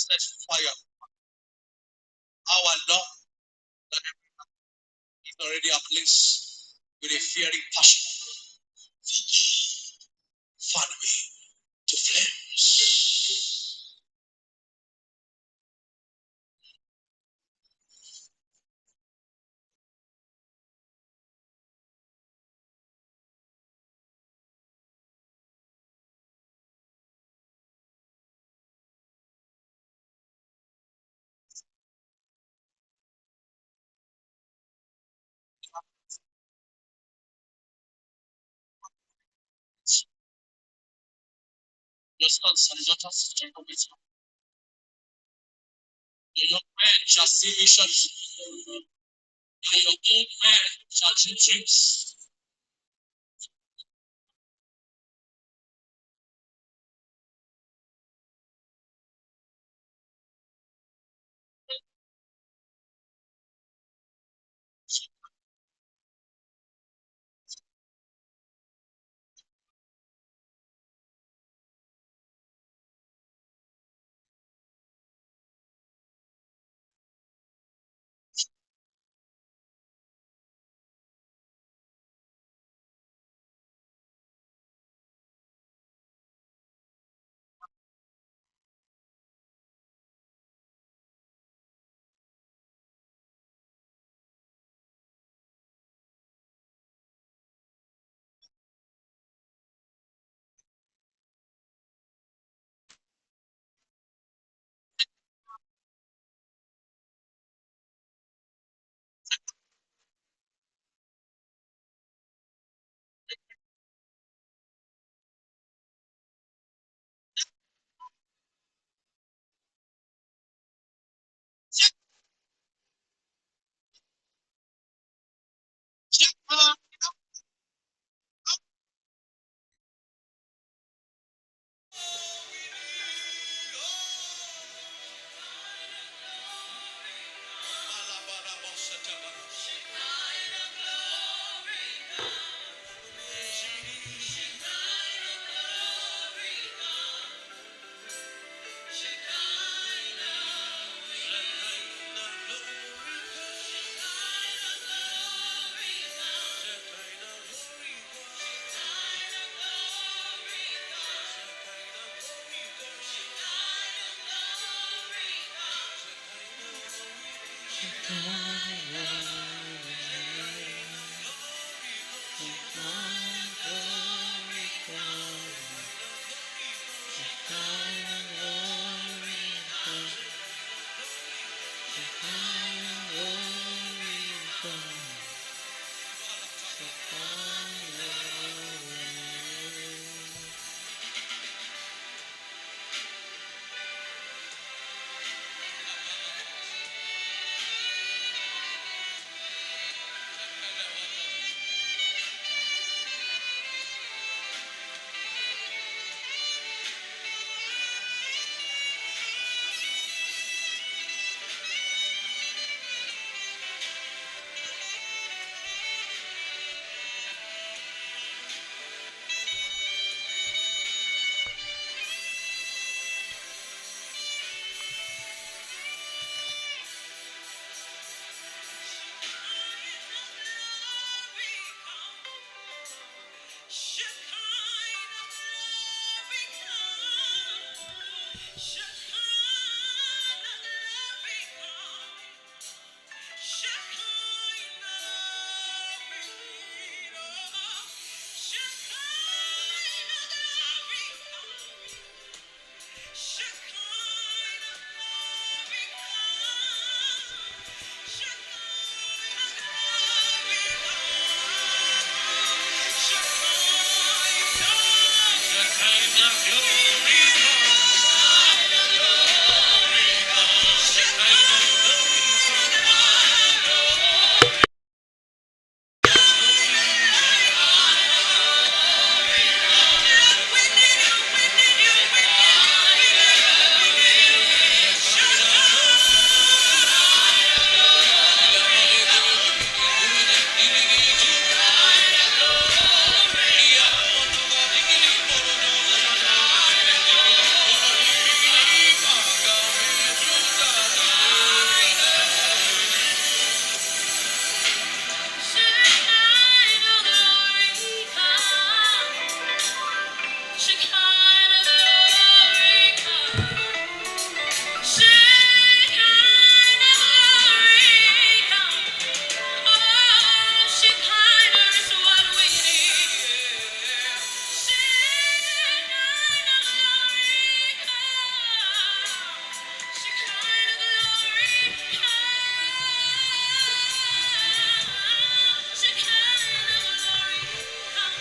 set fire. Our Lord is already ablaze with a fiery passion. Fan me to flames. Your sons and daughters shall commit. Your young men shall see visions, and your old men shall dream dreams. Shekinah glory come. Shekinah glory come. Oh, Shekinah is what we need. Shekinah glory come. Shekinah glory come. Shekinah glory come.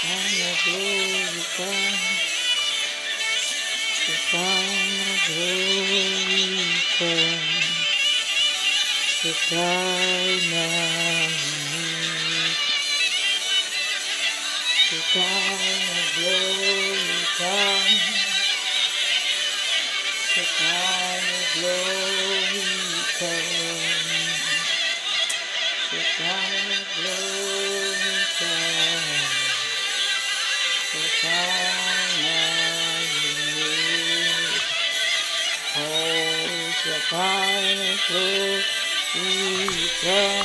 Shekinah glory come. Shekinah glory come. Shekinah glory come. Shekinah glory come. Shekinah glory come. Shekinah glory come.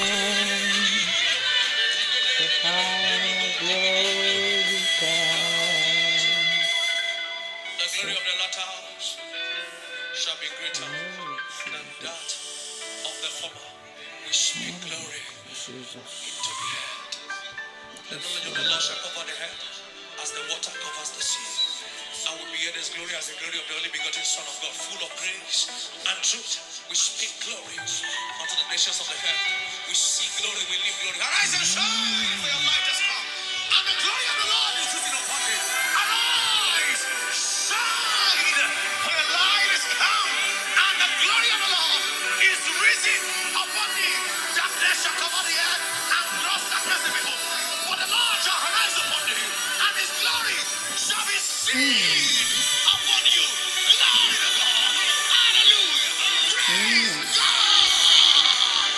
Shekinah glory come. The glory of the latter house shall be greater than that of the former. We speak glory into the head. The knowledge of the Lord shall cover the head as the water covers the sea. I will behold His glory as the glory of the only begotten Son of God, full of grace and truth. We speak glory unto the nations of the earth. We see glory, we live glory. Arise and shine, for your light has come, and the glory of the Lord is risen upon you. Arise, shine, for your light has come, and the glory of the Lord is risen upon thee. Darkness shall cover the earth, and gross darkness the people. For the Lord shall arise upon you, and His glory shall be seen upon you. Glory to God. Hallelujah. Praise God.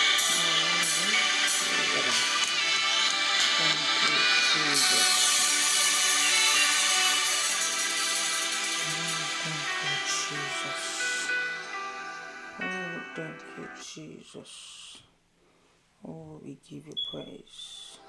Thank you, Jesus. Oh, we give you praise.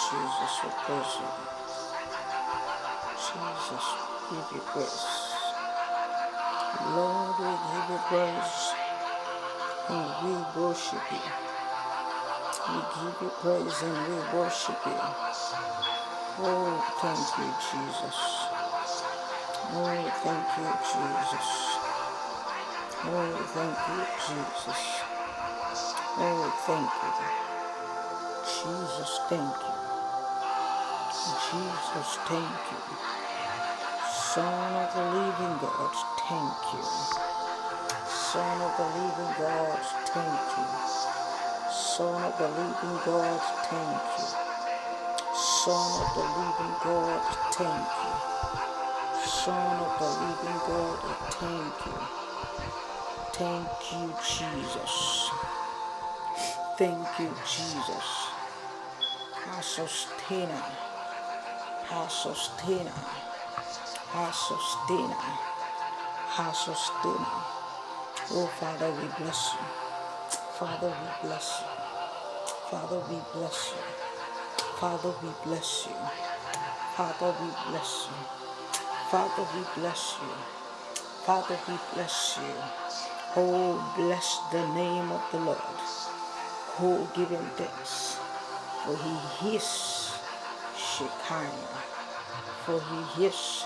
Jesus, we praise you. Jesus, we give you praise. Lord, we give you praise. And we worship you. We give you praise and we worship you. Oh, thank you, Jesus. Oh, thank you, Jesus. Oh, thank you, Jesus. Oh, thank you. Jesus, thank you. Jesus, thank you. Son of the living God, thank you. Son of the living God, thank you. Son of the living God, thank you. Son of the living God, thank you. Son of the living God, thank you. Thank you, Jesus. Thank you, Jesus. Our sustainer. Our sustainer. Our sustainer. Our sustainer. Oh, Father, we bless you. Father, we bless you. Father, we bless you. Father, we bless you. Father, we bless you. Father, we bless you. Father, we bless you. Oh, bless the name of the Lord. Oh, give him thanks. For he is Shekinah. For he is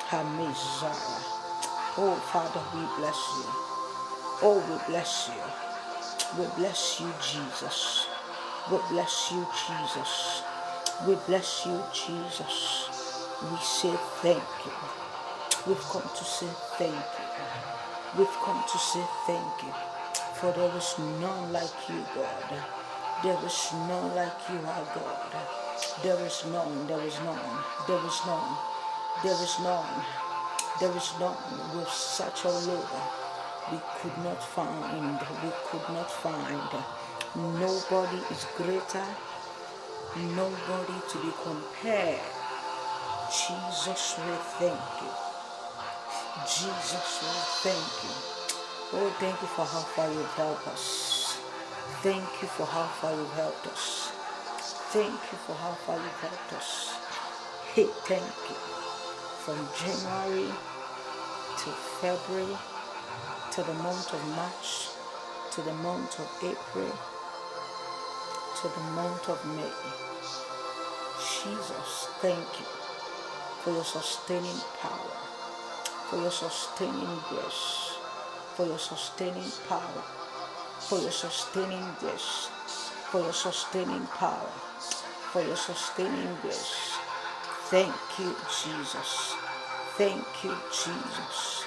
her Messiah. Oh, Father, we bless you. Oh, we bless you. We bless you, Jesus. We bless you, Jesus. We bless you, Jesus. We say thank you. We've come to say thank you. We've come to say thank you. For there is none like you, God. There is none like you, our God. There is none, there is none, there is none, there is none, there is none. We've searched all over. We could not find, we could not find. Nobody is greater, nobody to be compared. Jesus, we thank you. Jesus, we thank you. Oh, thank you for how far you've helped us. Thank you for how far you've helped us. Thank you for how far you've helped us. Hey, thank you. From January to February, to the month of March, to the month of April, to the month of May. Jesus, thank you for your sustaining power, for your sustaining grace, for your sustaining power, for your sustaining grace, for your sustaining power, for your sustaining grace. Thank you, Jesus. Thank you, Jesus.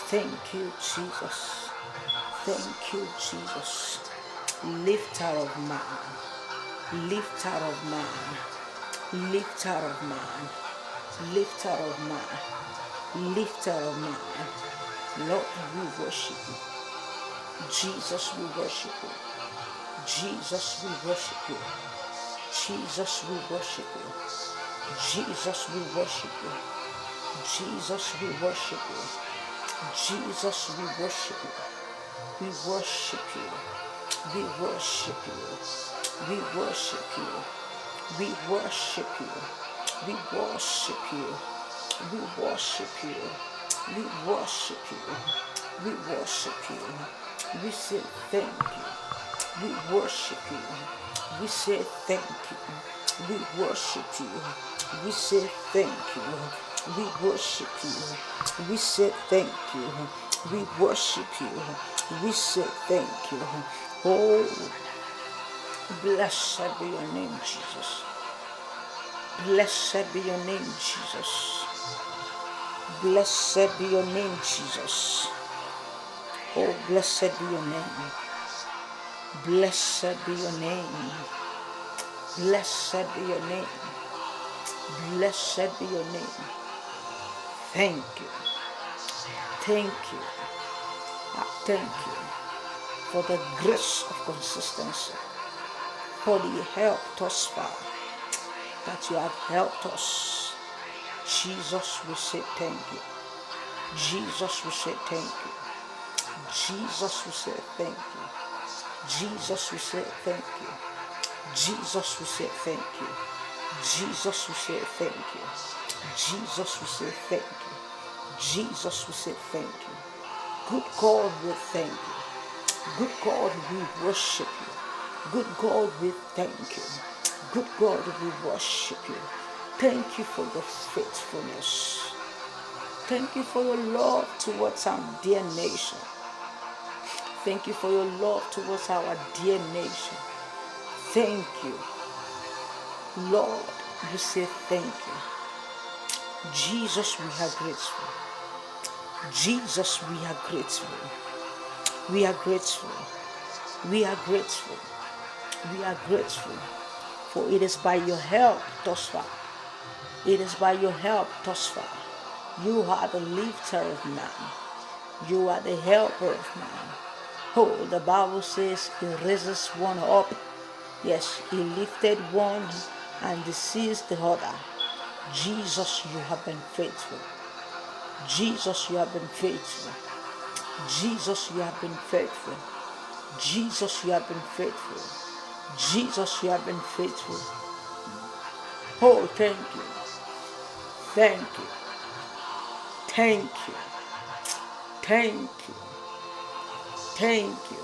Thank you, Jesus. Thank you, Jesus. Lifter of man, lifter of man, lifter of man, lifter of man, lifter of man. Lord, we worship you. Jesus, we worship you. Jesus, we worship you. Jesus, we worship you. Jesus, we worship you. Jesus, we worship you. Jesus, we worship you. We worship you. We worship you. We worship you. We worship you. We worship you. We worship you. We worship you. We worship you. We say thank you. We worship you. We say thank you. We worship you. We say thank you. We worship you. We say thank you. We worship you. We say thank you. Oh, blessed be your name, Jesus. Blessed be your name, Jesus. Blessed be your name, Jesus. Oh, blessed be your name. Blessed be your name. Blessed be your name. Blessed be your name. Thank you. Thank you. Thank you for the grace of consistency, for the help thus far that you have helped us. Jesus, we say thank you. Jesus, we say thank you. Jesus, we say thank you. Jesus, we say thank you. Jesus, we say thank you. Jesus, we say thank you. Jesus, we say thank you. Jesus, we say thank you. Good God, we thank you. Good God, we worship you. Good God, we thank you. Good God, we worship you. Thank you for your faithfulness. Thank you for your love towards our dear nation. Thank you for your love towards our dear nation. Thank you. Lord, we say thank you. Jesus, we are grateful. Jesus, we are grateful. We are grateful. We are grateful. We are grateful. For it is by your help thus far. It is by your help thus far. You are the lifter of man. You are the helper of man. Oh, the Bible says he raises one up. Yes, he lifted one and deceased the other. Jesus, you have been faithful. Jesus, you have been faithful. Jesus, you have been faithful. Jesus, you have been faithful. Jesus, you have been faithful. Oh, thank you. Thank you. Thank you. Thank you. Thank you.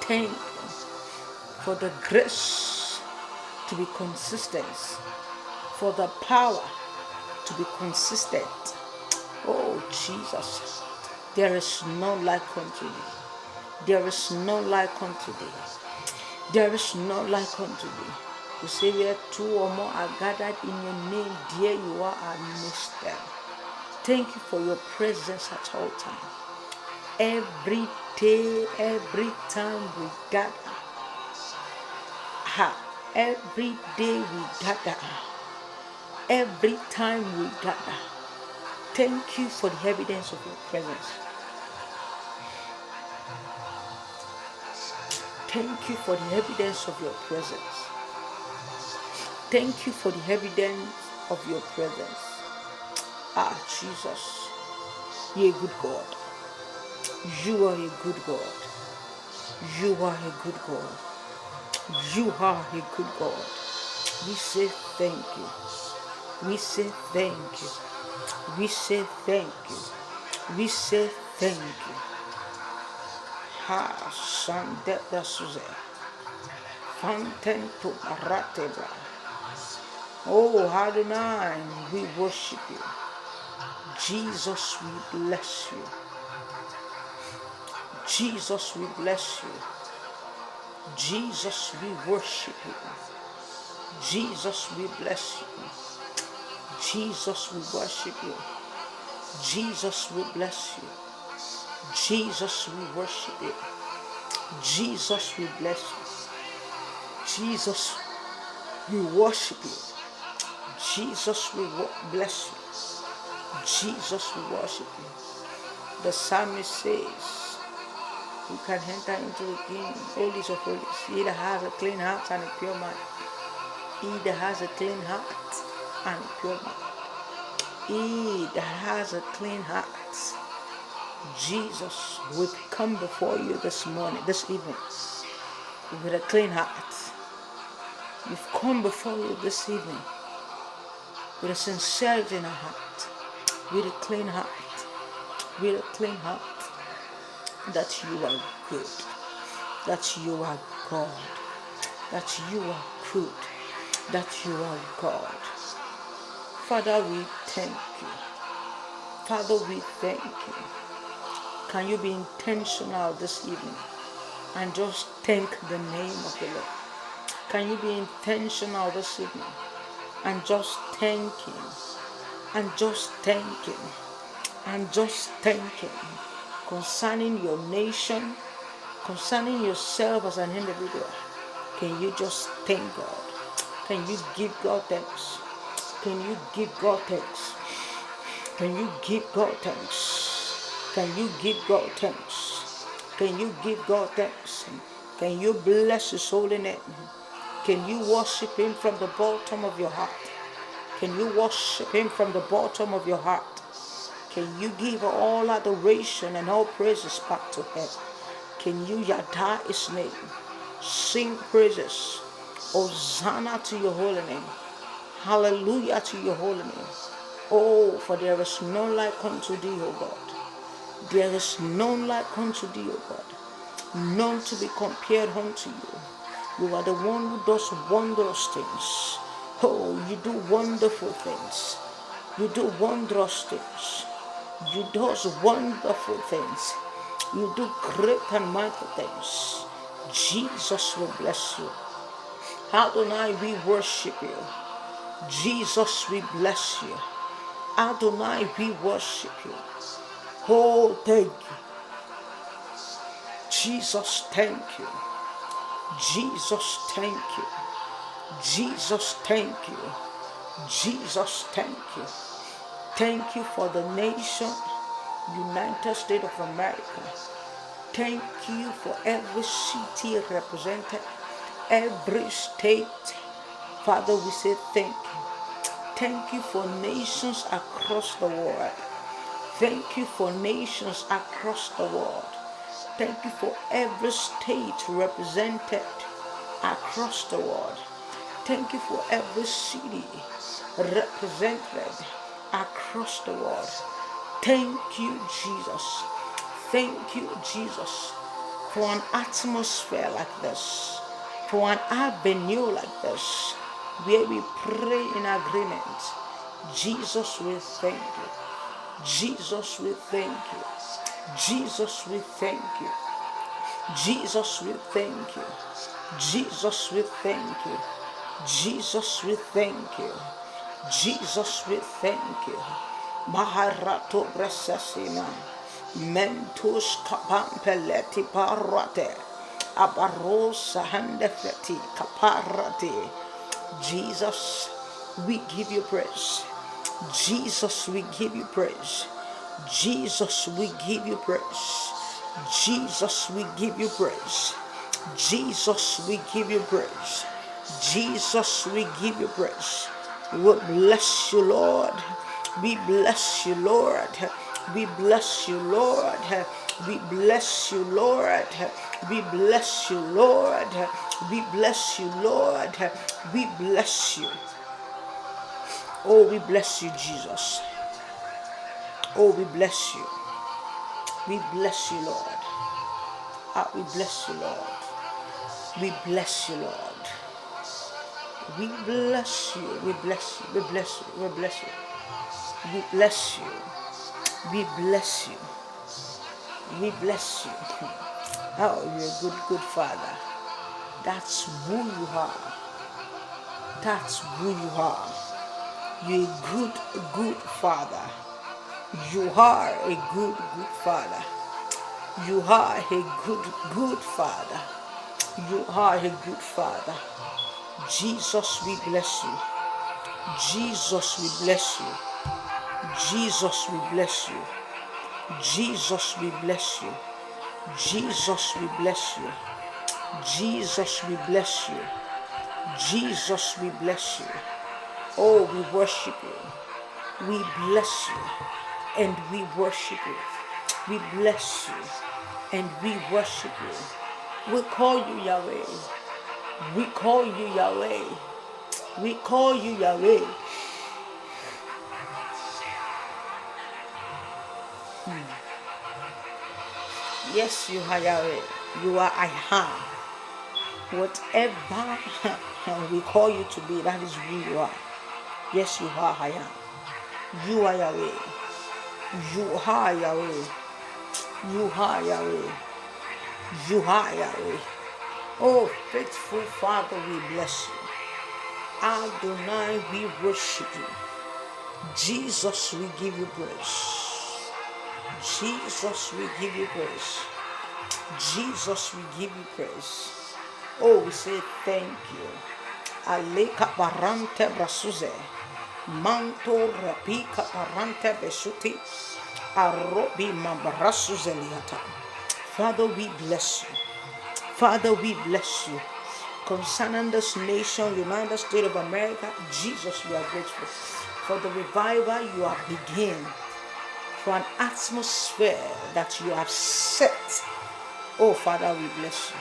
Thank you for the grace to be consistent, for the power to be consistent. Oh, Jesus, there is none like unto thee. There is none like unto thee. There is none like unto thee. You say where two or more are gathered in your name, there you are amidst them. Thank you for your presence at all times. Every day, every time we gather, every day we gather, every time we gather. Thank you for the evidence of your presence. Thank you for the evidence of your presence. Thank you for the evidence of your presence. Jesus, you're a good God. You are a good God. You are a good God. You are a good God. We say thank you. We say thank you. We say thank you. We say thank you. Ha Sande da Suze. Fountain to Aratebra. Oh Adonai, we worship you. Jesus, we bless you. Jesus, we bless you. Jesus, we worship you. Jesus, we bless you. Jesus, we worship you. Jesus, we bless you. Jesus, we worship you. Jesus, we bless you. Jesus, we worship you. Jesus, we bless you. Jesus, we worship you. The psalmist says, you can enter into the King, holies of holies. He that has a clean heart and a pure mind. He that has a clean heart and a pure mind. He that has a clean heart. Jesus, we come before you this evening, with a clean heart. We've come before you this evening with a sincerity in our heart, with a clean heart, with a clean heart, that you are good, that you are God, that you are good, that you are God. Father, we thank you. Father, we thank you. Can you be intentional this evening and just thank the name of the Lord? Can you be intentional this evening and just thank Him, and just thank Him, and just thank Him concerning your nation, concerning yourself as an individual? Can you just thank God? Can you give God thanks? Can you give God thanks? Can you give God thanks? Can you give God thanks? Can you give God thanks? Can you bless His holy name? Can you worship Him from the bottom of your heart? Can you worship Him from the bottom of your heart? Can you give all adoration and all praises back to Him? Can you yada His name? Sing praises. Hosanna to your holy name. Hallelujah to your holy name. Oh, for there is none like unto thee, O God. There is none like unto thee, O God. None to be compared unto you. You are the one who does wondrous things. Oh, you do wonderful things. You do wondrous things. You do wonderful things. You do great and mighty things. Jesus will bless you. Adonai, we worship you. Jesus, we bless you. Adonai, we worship you. Oh, thank you. Jesus, thank you. Jesus, thank you. Jesus, thank you. Jesus, thank you. Thank you for the nation, United States of America. Thank you for every city represented, every state. Father, we say thank you. Thank you for nations across the world. Thank you for nations across the world. Thank you for every state represented across the world. Thank you for every city represented across the world. Thank you, Jesus. Thank you, Jesus, for an atmosphere like this, for an avenue like this, where we pray in agreement. Jesus, we thank you. Jesus, we thank you. Jesus, we thank you. Jesus, we thank you. Jesus, we thank you. Jesus, we thank you. Jesus, we thank you. Maharato Bresasina Mentus Kapampeleti Parate Abarosa Handefeti Kaparate. Jesus, we give you praise. Jesus, we give you praise. Jesus, we give you praise. Jesus, we give you praise. Jesus, we give you praise. Jesus, we give you praise. We bless you, Lord. We bless you, Lord. We bless you, Lord. We bless you, Lord. We bless you, Lord. We bless you, Lord. We bless you. Oh, we bless you, Jesus. Oh, we bless you. We bless you, Lord. Ah, we bless you, Lord. We bless you, Lord. We bless you. We bless you. We bless you. We bless you. We bless you. We bless you. We bless you. Oh, you're a good, good Father. That's who you are. That's who you are. You're a good, good Father. You are a good, good Father. You are a good, good Father. You are a good Father. Jesus, we bless you. Jesus, we bless you. Jesus, we bless you. Jesus, we bless you. Jesus, we bless you. Jesus, we bless you. Jesus, we bless you. Oh, we worship you. We bless you and we worship you. We bless you and we worship you. We call you Yahweh. We call you Yahweh. We call you Yahweh. Yes, you are Yahweh. You are I am. Whatever we call you to be, that is who you are. Yes, you are I am. You are Yahweh. You are Yahweh. You are Yahweh. You are Yahweh. Oh, faithful Father, we bless you. Adonai, we worship you. Jesus, we give you praise. Jesus, we give you praise. Jesus, we give you praise. Oh, we say thank you. Aleka barante brasuze. Manto rapika barante besuti. Arobi mabarasuze liata. Father, we bless you. Father, we bless you. Concerning this nation, United States of America, Jesus, we are grateful for the revival you have begun, for an atmosphere that you have set. Oh, Father, we bless you.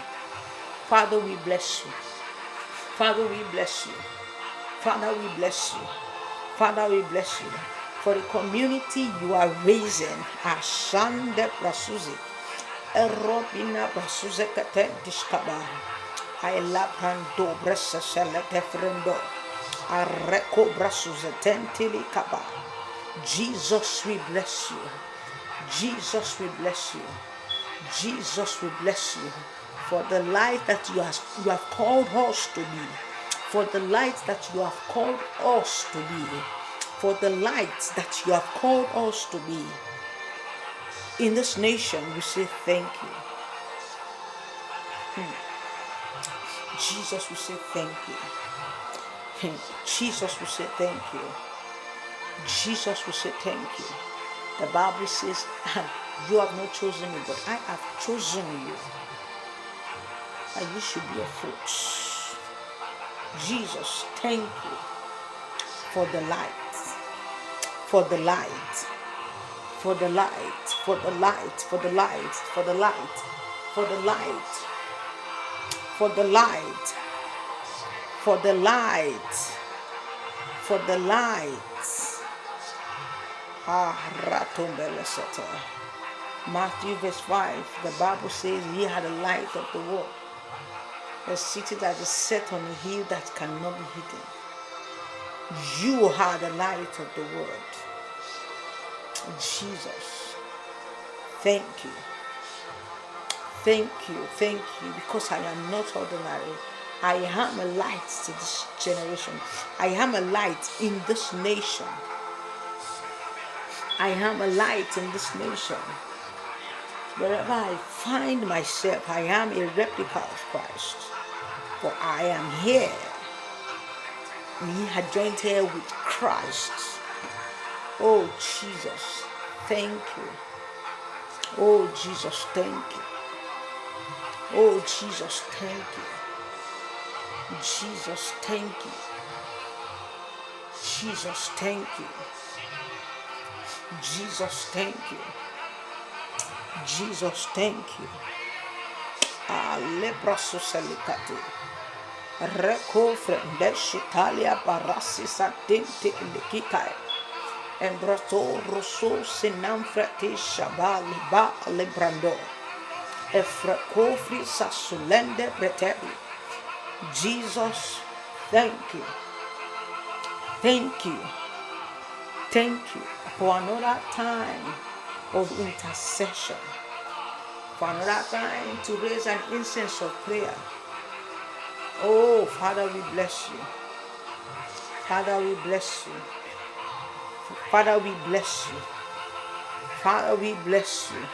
Father, we bless you. Father, we bless you. Father, we bless you. Father, we bless you for the community you are raising. Ashande Brasuzi. Erobina Brasuze Kate Dishkaba. I labrando bressa sella defrendo. Areko Brasuze Tentili Kaba. Jesus, we bless you. Jesus, we bless you. Jesus, we bless you for the light that you have called us to be. For the light that you have called us to be. For the light that you have called us to be. In this nation, we say thank you. Jesus, we say thank you. Jesus, we say thank you. Jesus, we say thank you. The Bible says, you have not chosen me, but I have chosen you. And you should be a fruit. Jesus, thank you for the light. For the light. For the light. For the light. For the light. For the light. for the light, for the light, for the light, for the light. Matthew verse 5, the Bible says, ye are the light of the world, a city that is set on a hill that cannot be hidden. You are the light of the world. Jesus, thank you. Thank you, thank you, because I am not ordinary. I am a light to this generation. I am a light in this nation. I am a light in this nation. Wherever I find myself, I am a replica of Christ. For I am here. We had joined here with Christ. Oh Jesus, thank you. Oh Jesus, thank you. Oh Jesus, thank you. Jesus, thank you. Jesus, thank you. Jesus, thank you. Jesus, thank you. Alebraso salikate. Reko frende shitalia barasi satinte likikai. Embrato rosso sinam frati shabali ba lebrando. Efrekofri sasulende preteri. Jesus, thank you. Thank you. Thank you for another time of intercession. For another time to raise an incense of prayer. Oh, Father, we bless you. Father, we bless you. Father, we bless you. Father, we bless you.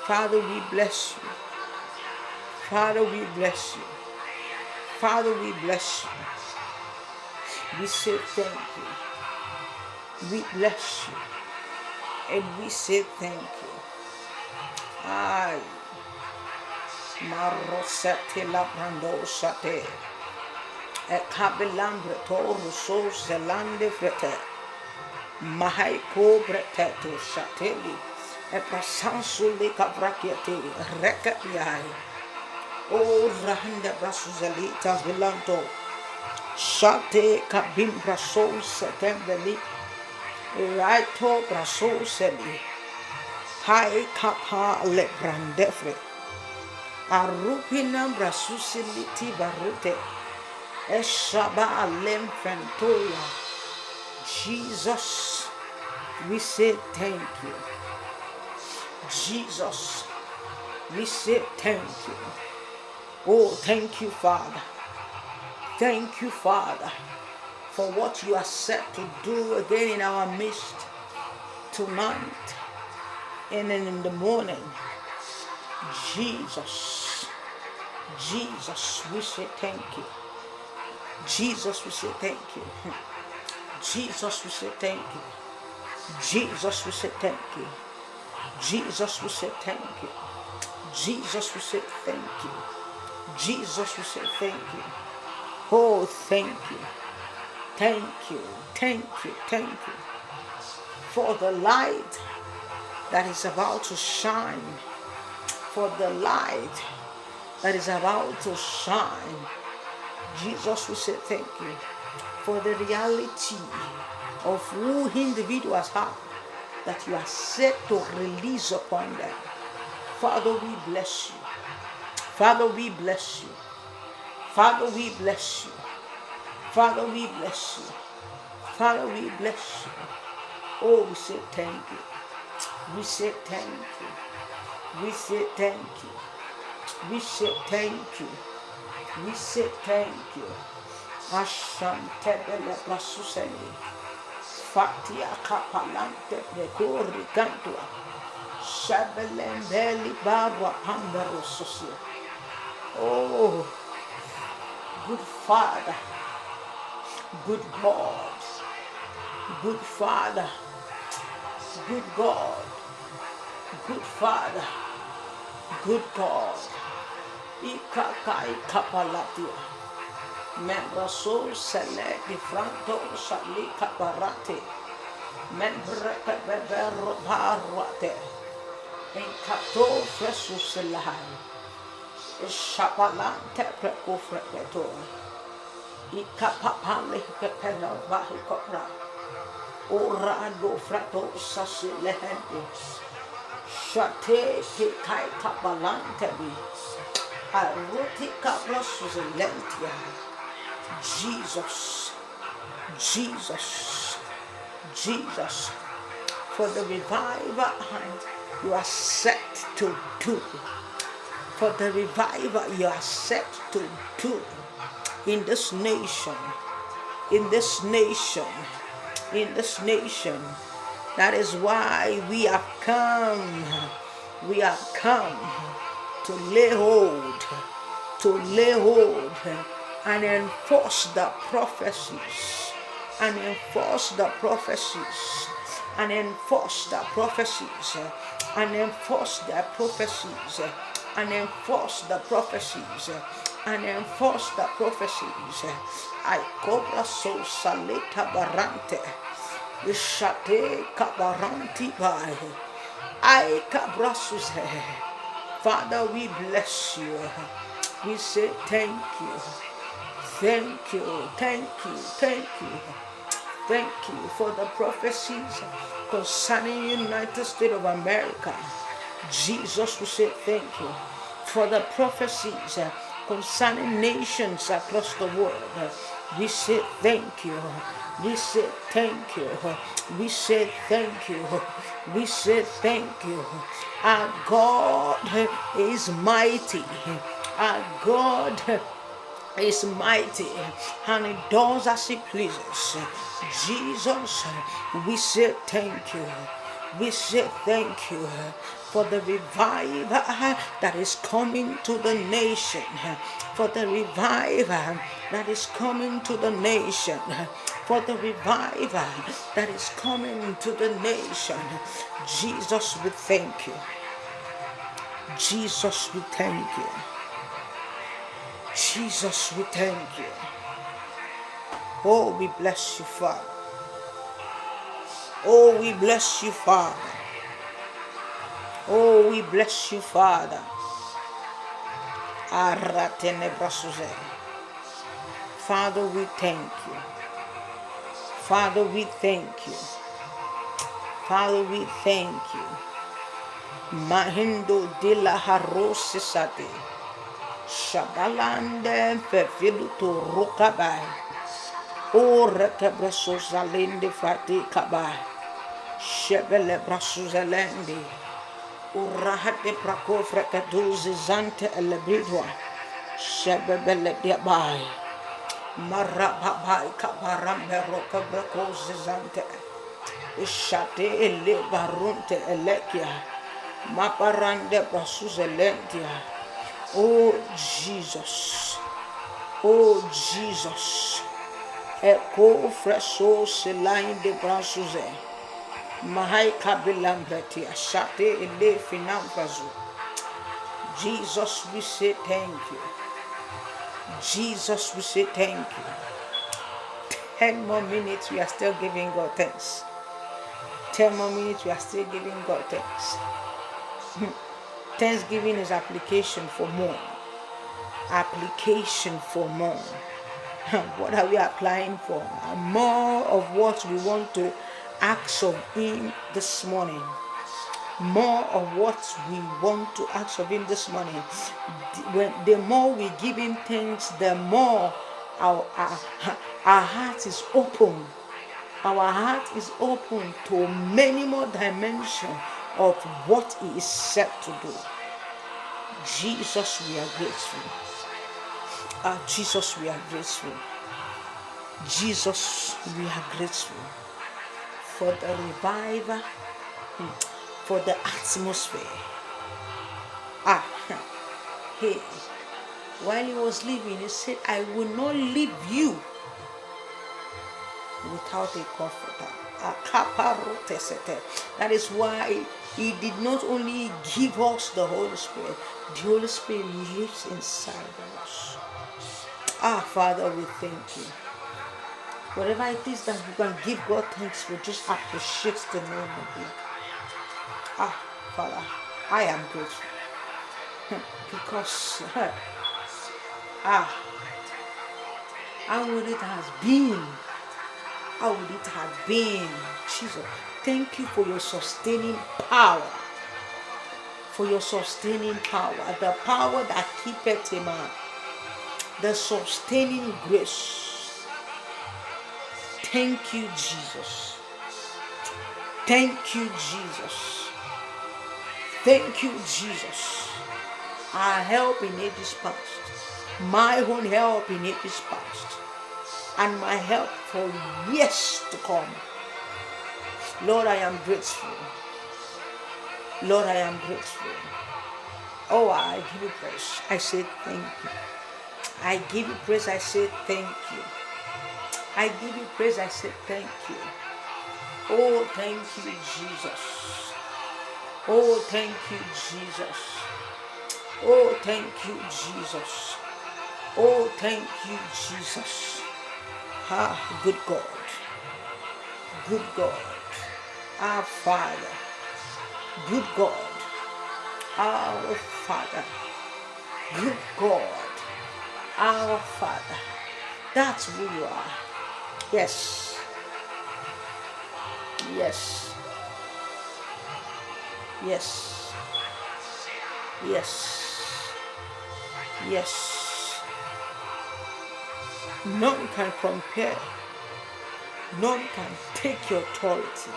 Father, we bless you. Father, we bless you. Father, we bless you. We say thank you. We bless you. And we say thank you. Ay. Marosete la brando sate. E cabelambre toro so zelande frete. Mahaiko breteto sateli. E prasansu le cabrachiate. Recapiai. O rahanda brasuzalita vilanto. Shate kabim braso setembeli. Raito braso seli. Hai kapa le brandefre. Arupina brasusiliti barute. Eshaba alem fentoya. Jesus, we say thank you. Jesus, we say thank you. Oh, thank you, Father. Thank you, Father, for what you are set to do again in our midst tonight and in the morning. Jesus, Jesus, we say thank you. Jesus, we say thank you. Jesus, we say thank you. Jesus, we say thank you. Jesus, we say thank you. Jesus, we say thank you. Jesus, we say thank you. Oh, thank you. Thank you. Thank you. Thank you. For the light that is about to shine. For the light that is about to shine. Jesus, we say thank you. For the reality of who individuals are that you are set to release upon them. Father, we bless you. Father, we bless you. Father, we bless you. Father, we bless you. Father, we bless you. Oh, we say thank you. We say thank you. We say thank you. We say thank you. We say thank you. Ashantebele brasuseni. Fatia kapalante prekori cantua. Shabelembeli barwa pambero sosia. Oh, good Father, good God, good Father, good God, good Father, good God. Ikakai kapalatia. Membraso sele di franto sali kaparate. Membreke bebero parwate. Enkato fresuselai. Shabalante preko freketo. Ikapapale kepena bahi kopra. Orado frato sasilehende. Shate kai kabalante bi. Aruti kabla suzelentia. Jesus, Jesus, Jesus. For the revival you are set to do. For the revival you are set to do in this nation, in this nation, in this nation. That is why we have come. We have come to lay hold, and enforce the prophecies, and enforce the prophecies, and enforce the prophecies, and enforce the prophecies, and enforce the prophecies, and enforce the prophecies. I cobra so salita barante, ishate kabaranti by. I kabrasuse. Father, we bless you. We say thank you. Thank you, thank you, thank you. Thank you for the prophecies concerning United States of America. Jesus, we say thank you for the prophecies concerning nations across the world. We say thank you. We say thank you. We say thank you. We say thank you. Our God is mighty. Our God is mighty, and he does as he pleases. Jesus, we say thank you. We say thank you for the revival that is coming to the nation. For the revival that is coming to the nation. For the revival that is coming to the nation. Jesus, we thank you. Jesus, we thank you. Jesus, we thank you. Oh, we bless you, Father. Oh, we bless you, Father. Oh, we bless you, Father. Father, we thank you. Father, we thank you. Father, we thank you. Mahindo de la harosisate. Shabalande fefiluto rokabai. O rekebraso zalende frati kabai. Shebele braso zalende. Urahate prako frekaduzi zante elebridwa. Shebele diabai. Marababai kabarambe rokabrako zante. Ishate ele barunte elekia. Maparande braso zalentia. Oh Jesus, oh Jesus, Eko freso selain de bransuze, Mahai kabilambreti ashate ele finanfazu. Jesus, we say thank you. Jesus, we say thank you. 10 more minutes, we are still giving God thanks. 10 more minutes, we are still giving God thanks. Thanksgiving is application for more. Application for more. What are we applying for? More of what we want to ask of Him this morning. More of what we want to ask of Him this morning. The more we give Him thanks, the more our heart is open. Our heart is open to many more dimensions of what He is set to do. Jesus, we are grateful. Jesus, we are grateful. Jesus, we are grateful for the revival, for the atmosphere. Hey, while He was leaving, He said, I will not leave you without a comforter. That is why He did not only give us the Holy Spirit, the Holy Spirit lives inside of us. Father, we thank you. Whatever it is that we can give God thanks for, just appreciate the name of you. Father, I am grateful. Because how would it have been? How would it have been? Jesus, thank you for your sustaining power. For your sustaining power. The power that keepeth a man. The sustaining grace. Thank you, Jesus. Thank you, Jesus. Thank you, Jesus. Our help in ages past. My own help in ages past. And my help for years to come. Lord, I am grateful. Lord, I am grateful. Oh, I give you praise. I say thank you. I give you praise. I say thank you. I give you praise. I say thank you. Oh, thank you, Jesus. Oh, thank you, Jesus. Oh, thank you, Jesus. Oh, thank you, Jesus. Ah, good God. Good God. Our Father. Good God. Our Father. Good God. Our Father. That's who you are. Yes. Yes. Yes. Yes. Yes. None can compare. None can take your authority.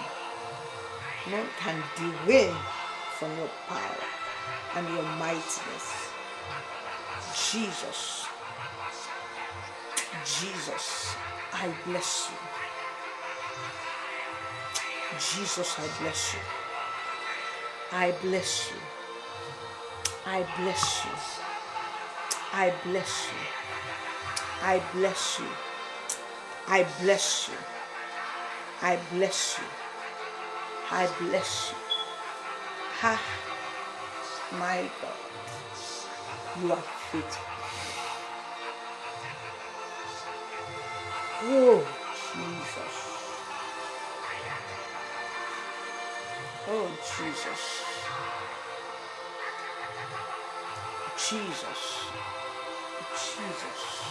None can derail from your power and your mightiness. Jesus. Jesus, I bless you. Jesus, I bless you. I bless you. I bless you. I bless you. I bless you. I bless you. I bless you. I bless you. Ha, my God, you are faithful. Oh, Jesus. Oh, Jesus. Jesus. Jesus.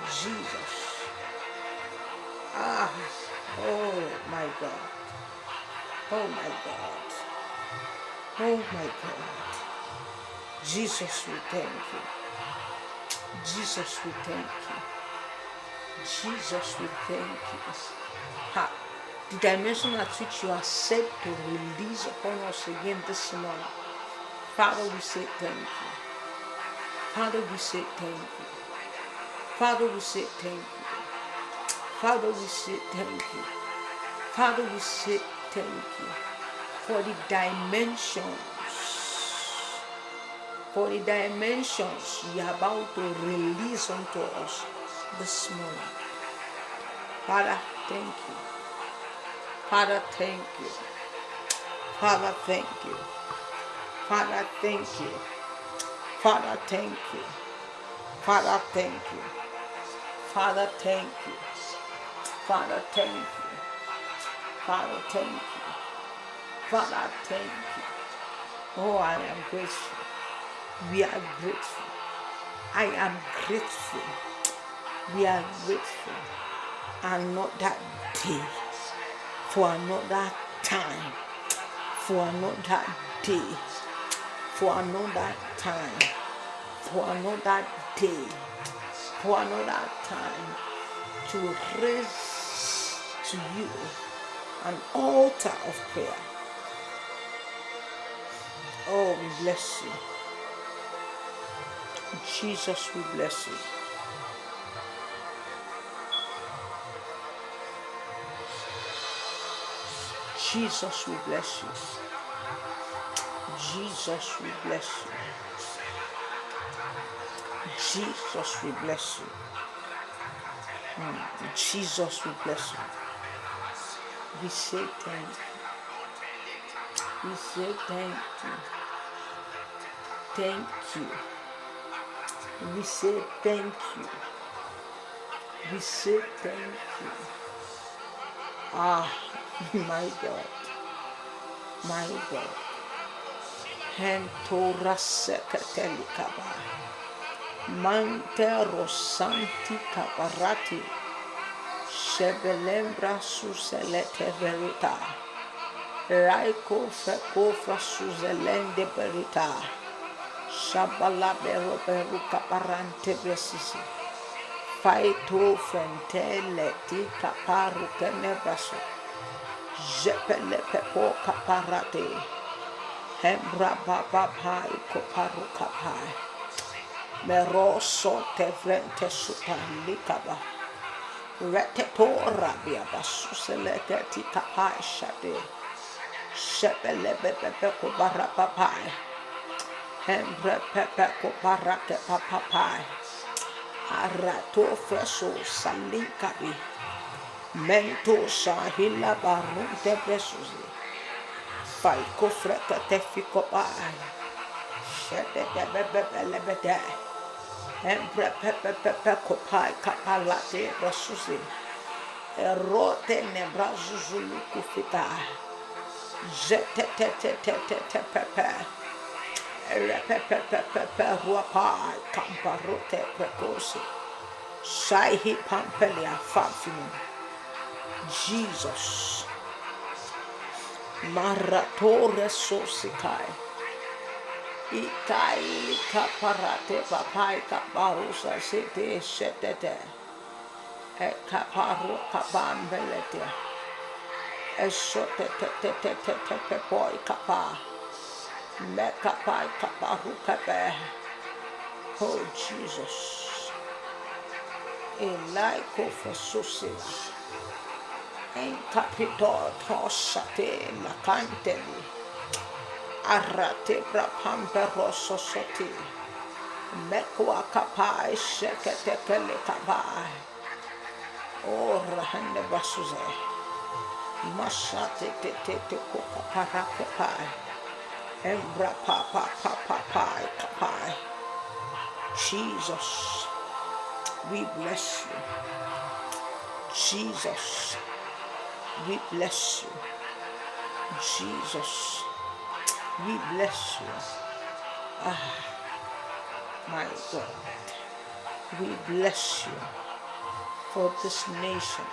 Jesus. Ah, oh my God. Oh my God. Oh my God. Jesus, we thank you. Jesus, we thank you. Jesus, we thank you. Ha. The dimension at which you are set to release upon us again this morning. Father, we say thank you. Father, we say thank you. Father, we say thank you. Father, we say thank you. Father, we say thank you for the dimensions. For the dimensions you are about to release unto us this morning. Father, thank you. Father, thank you. Father, thank you. Father, thank you. Father, thank you. Father, thank you. Father, thank you. Father, thank you. Father, thank you. Father, thank you. Oh, I am grateful. We are grateful. I am grateful. We are grateful. Another day. For another time. For another day. For another time. For another day. For another time. To raise to you an altar of prayer. Oh, we bless you. Jesus, we bless you. Jesus, we bless you. Jesus, we bless you. Jesus, we bless you. Jesus, we bless you. We say thank you. We say thank you. Thank you. We say thank you. We say thank you. Ah, my God. My God. Hentora sekateli kaba. Mantero santi kabarati. Shebelembra suselete verita. Raiko feko frasuzelende berita. Shabala bero beru kaparante besisi. Faito fentele ti kaparu kenebaso. Jepele pepo kaparate. Hembra baba pai koparu kapai. Meroso te vrente supalikaba. Reteto rabia basuselete ti kapai shade. Shepele bebe kubara papai. Hembre pepe kuparake papapai. Arato freso salinkabi. Mento sahila barunte presuzi. Faiko freka te fiko pai. Shete bebe lebede. Hembre pepe kopai kapalate presuzi. Erote nebrazuzulu kufita. Jete te pepe. Repepepepe ruapa camparote precoce. Shaihi pampelia fafinu. Jesus. Maratore sosikai. Itai caparate papai caparusa sete shetete. E caparu capambelete. E sote te poi capa. Mekapai kaparukabe. Oh Jesus. Elaiko fesusila. En capito tosate la canteli. Arate brapamperoso soti. Mekwa kapai shekete kele kapai. Oh rahande basuze. Masate te koka parakepai. Embra papa kapai. Jesus, we bless you. Jesus, we bless you. Jesus, we bless you. Ah, my God, we bless you for this nation,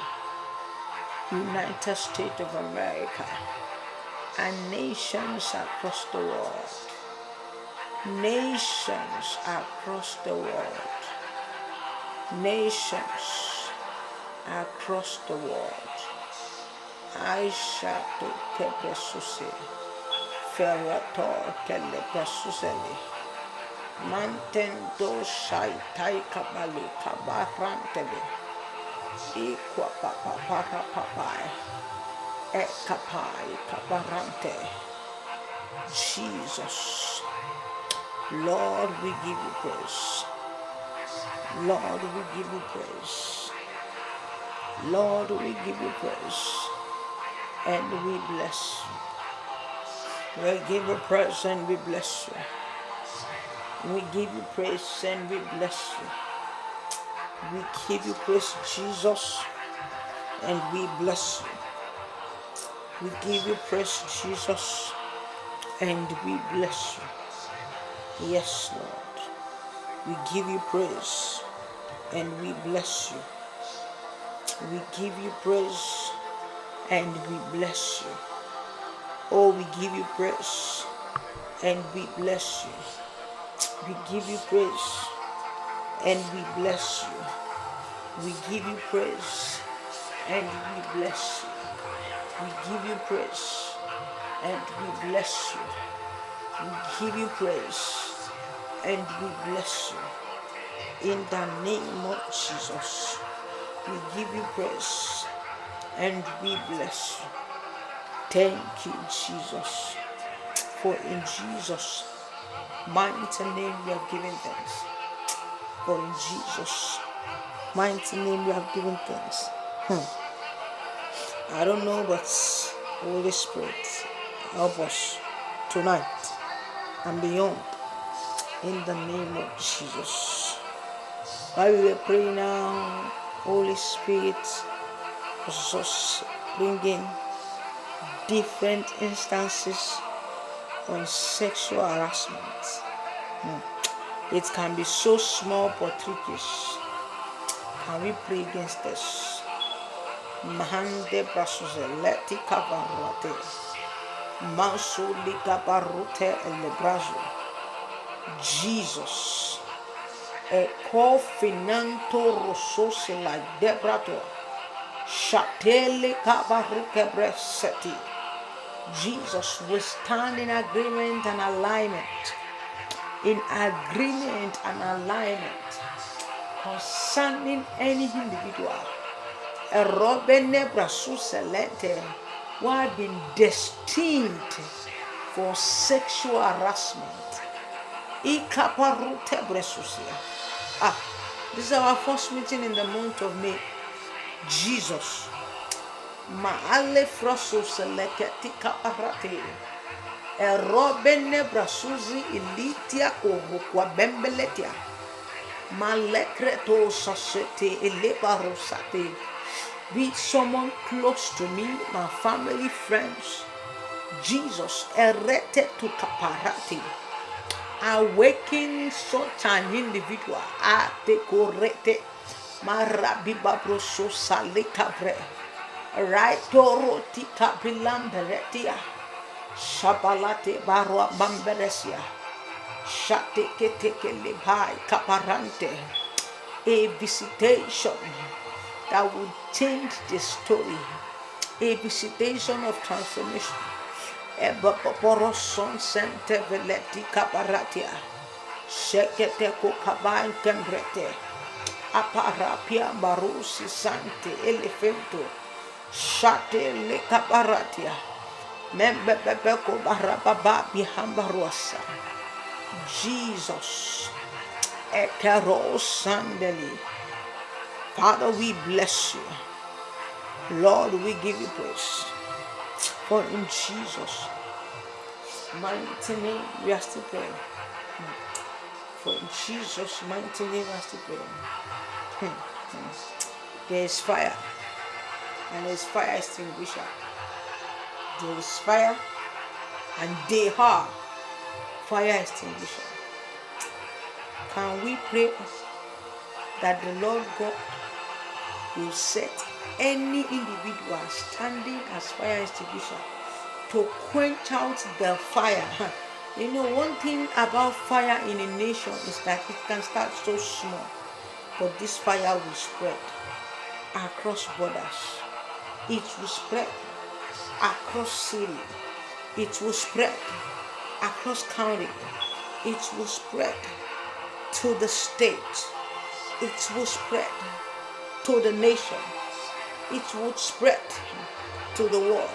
United States of America, and nations across the world. Nations across the world. Nations across the world. I shall to Kebesusi, Ferrator Telebesuseli, Mantendo Shai Tai Kabali Kabarantele, Equa Papa Para Papai, Ekapai Kabarante. Jesus, Lord, we give you praise. Lord, we give you praise. Lord, we give you praise. And we bless you. We give you praise and we bless you. We give you praise and we bless you. We give you praise, Jesus, and we bless you. We give you praise, Jesus, and we bless you. Yes, Lord. We give you praise and we bless you. We give you praise and we bless you. Oh, we give you praise and we bless you. We give you praise and we bless you. We give you praise and we bless you. We give you praise and we bless you. We give you praise and we bless you. In the name of Jesus, we give you praise and we bless you. Thank you, Jesus, for in Jesus' mighty name we have given thanks. For in Jesus' mighty name we have given thanks. I don't know, but Holy Spirit, help us tonight and beyond. In the name of Jesus. While we were praying now, Holy Spirit was just bringing different instances on sexual harassment. It can be so small but trickish. Can we pray against this? Mahande brasuze leti kabarate. Manso likabarute elebrazo. Jesus. E confinanto rosso la debrato. Shatele kabaruke breseti. Jesus, we stand in agreement and alignment. In agreement and alignment concerning any individual. A robene brasuselete who have been destined for sexual harassment. Ikaparute bresusia. This is our first meeting in the month of May. Jesus. Maale frasuseleketi kaparate. E robene brasuzi ilitia korukwa bembeletia. Malekreto sasete elebarosate. Be someone close to me, my family, friends. Jesus, erete to kaparati. Awaken such an individual. Ate korete. Marabiba broso sale kabre. Raitoro tika bilamberetia. Shabalate barwa bamberesia. Shate keteke lebai kaparante. A visitation that would change the story. A visitation of transformation. Ebaporoson sente veleti kaparatia. Shekete kukaban tembrete. Aparapia barusi sante elefento. Shate le kaparatia. Membebeko barababa bihambaruasa. Jesus. Ekero sandeli. Father, we bless you. Lord, we give you praise. For in Jesus' mighty name we are still praying. For in Jesus' mighty name we are still praying. There is fire. And there is fire extinguisher. There is fire. And they are fire extinguisher. Can we pray that the Lord God will set any individual standing as fire extinguisher to quench out the fire? You know, one thing about fire in a nation is that it can start so small, but this fire will spread across borders. It will spread across city. It will spread across county. It will spread to the state. It will spread to the nation. It would spread to the world.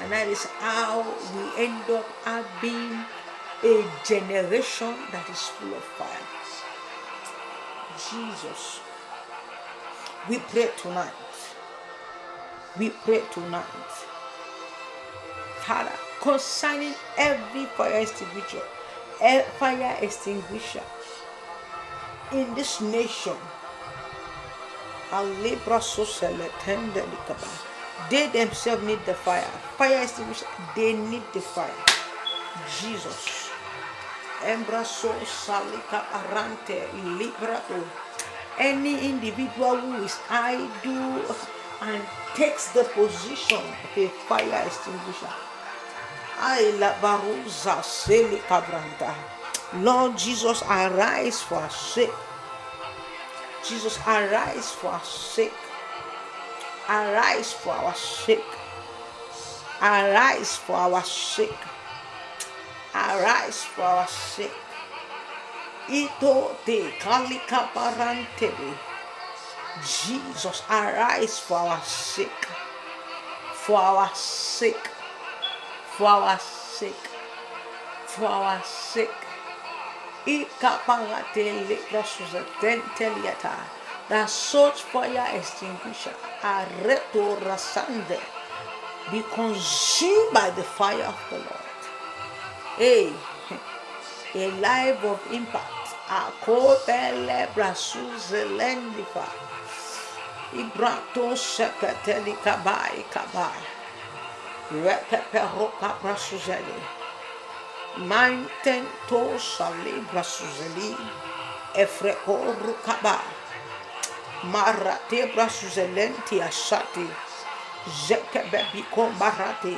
And that is how we end up having a generation that is full of fire. Jesus, we pray tonight. We pray tonight. Father, concerning every fire extinguisher in this nation, they themselves need the fire. Fire extinguisher, they need the fire. Jesus. Embraso salika arante librato. Any individual who is idle and takes the position of a fire extinguisher. Lord Jesus, arise for our sake. Jesus, arise for our sake. Arise for our sake. Arise for our sake. Arise for our sake. Ito te kalika parante. Jesus, arise for our sake. For our sake. For our sake. For our sake. That such fire extinguisher are reto rasande be consumed by the fire of the Lord. A life of impact. A copele brasuzelendifa. Ibrato sekateli kabai kabai. Rekeperoka brasuzeli. Maintento salibra suzeli. Efreko rukaba. Marate brasuzelenti ashati. Zekebebiko barate.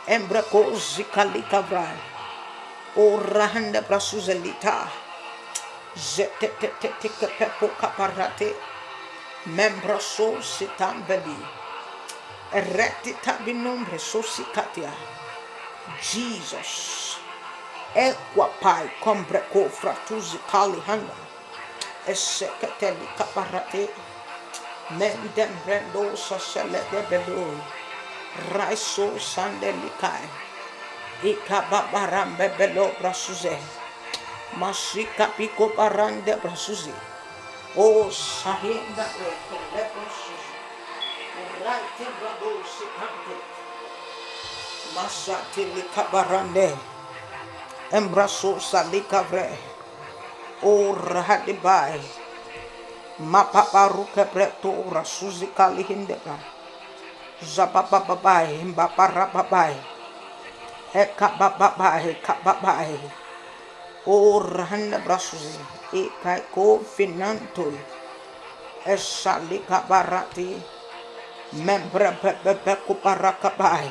Embreko zikalikavra. Orahanda brasuzelita. Zetetetetekepepo kaparate. Membraso sitambeli. Eretita binombre sosikatia. Jesus. Equapai compreco fratuzi calihanda. Esekateli caparate. Mendem brendo sasele de bedo. Raiso sandelikai. Ikababaram bebelo brasuze. Masika pico parande brasuzi. O sahinda le brasuzi. Urate brado sikante. Masatili kabarande. Embraso salikavre. O rahadibai. Mapaparuke preto rasuzi kalihindeba. Zabababai, mbaparababai. Ekababai, kababai. O rahanda brasuzi. Ekaiko finanto. Esalika barati. Membra pepe kuparakabai.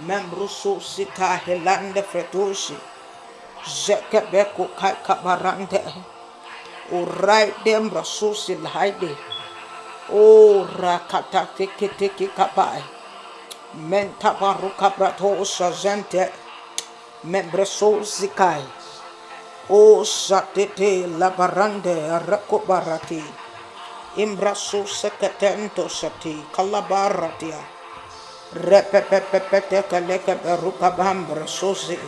Membruso sita helande fretusi. Zekebeko kaikabarante. Urai dembra susi laide. O rakata tiki tiki kapai. Menta baruka brato sazente. Membreso zikai. O satete labarande rakobarati. Imbraso sekatento sati kalabaratia. Repepepepete kaleke beruka bambra susi.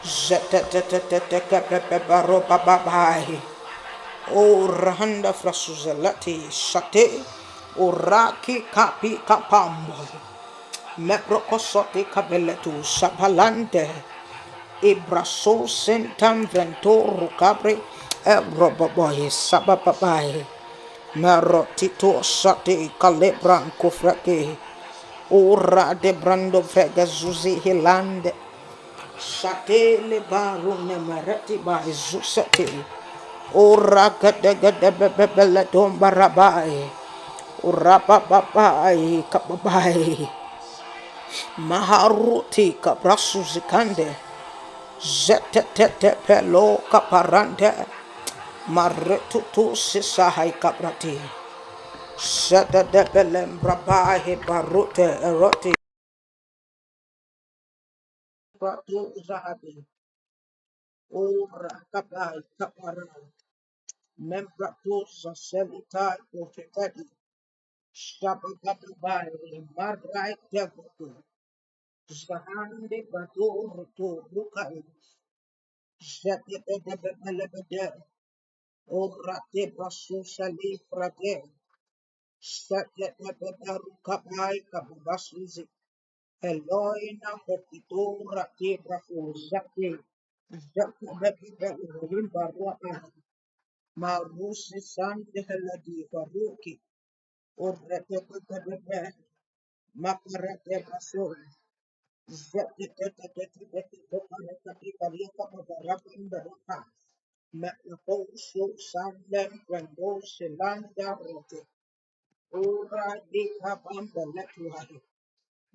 Zetetetetetekepepe baropa babai. O rahanda frasuzelati shate. O raki kapi kapambo. Meprokosote kabeletu sapalante. Ibraso sentam vento rukabre. Ebroboboy sabababai. Merotito sate kalebran kofrake. Ora de brando frega zuzi hilande. Sate le baru nemereti ba zusate. Ora gada gada bebele domba rabai. Ora babai kababai. Maharuti kabrasu zikande. Zetete pelo kaparante. Maretutu sisahai kaprati. Sete de belem brabai barute eroti. Pratu zahabi. Ora kabai kaparai. Membratus Selita Profetati Shabakabai Marai Devotu Zahandi Batu Rutu Bukai Zetelebede Orate Basu Sali Frate Zetelebede Rukabai Kababasuzi Eloina Petito Rate Brafu Zaki Zetelebede Urimba Ruaka Marusi Sante Heladi Faruki Urrete makarate baso zetetetetetete koparekati karieka pabarapin berapa mekoso sandem kwendo selanda rote ora di kapamba letuhari.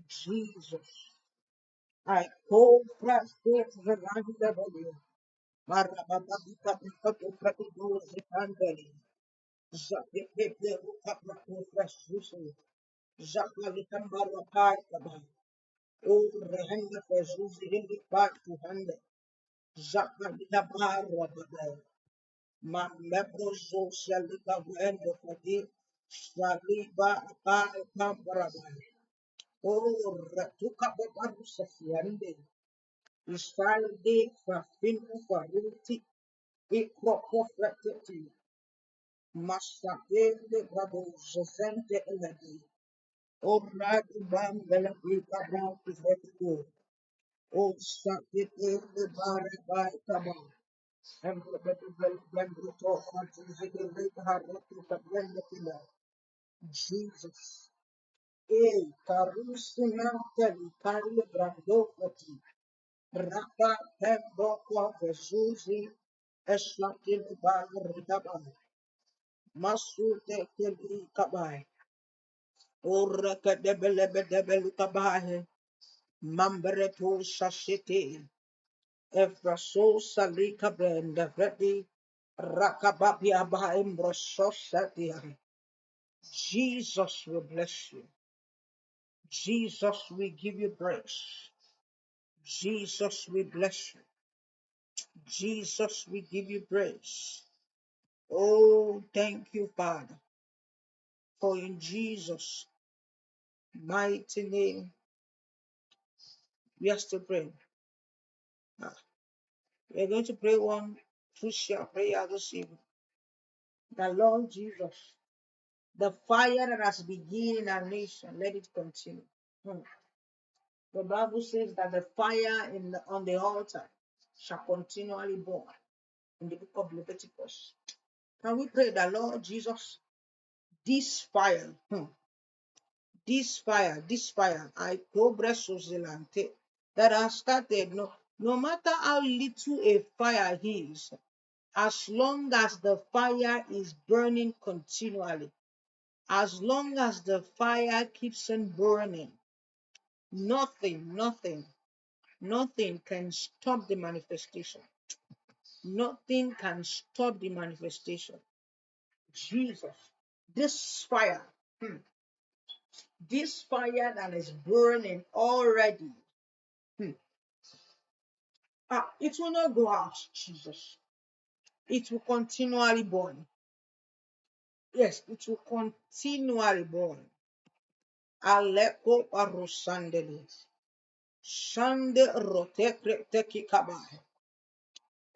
Jesus, I call fresh faith veranda value. Marababa bika bika bika bika zikandeli. Zakete ruka bika fresh susu. Zakalika marapai kaba. O rehenda fezuzi hindi patu hande. Zaka lida barwa badai. Ma mebro socialika wende kadi. Saliba apai kambarabai. O ratuka bebaru safiande. Isalde fafinu faruti. Ikro kofreteti. Masakende brado zezente eledi. O radu bambela ika bratu fretu. O sakete le bare bai kaba. Embro betu bembro to fanti zike le haratu kabrende kila. Jesus. E karusi nante li kari brando koti. Rapa Pemboko Vesuzi Eshatil Baritabai Masute Kili Kabai Uraka Debelebedebelu Kabai Mambreto Shashiti Efraso Salika Benda Vredi Rakababia Baim Sadia. Jesus will bless you. Jesus, we give you praise. Jesus, we bless you. Jesus, we give you praise. Oh, thank you, Father, for in Jesus' mighty name we are still praying. We are going to pray one crucial prayer this evening. The Lord Jesus, the fire that has begun in our nation, let it continue. The Bible says that the fire on the altar shall continually burn in the book of Leviticus. Can we pray that, Lord Jesus, this fire, this fire, I progress that has started, no matter how little a fire is, as long as the fire is burning continually, as long as the fire keeps on burning, nothing can stop the manifestation. Nothing can stop the manifestation. Jesus, this fire, this fire that is burning already, it will not go out, Jesus. It will continually burn. Yes, it will continually burn. Aleko parusandeli. Shande rotekre teki kabai.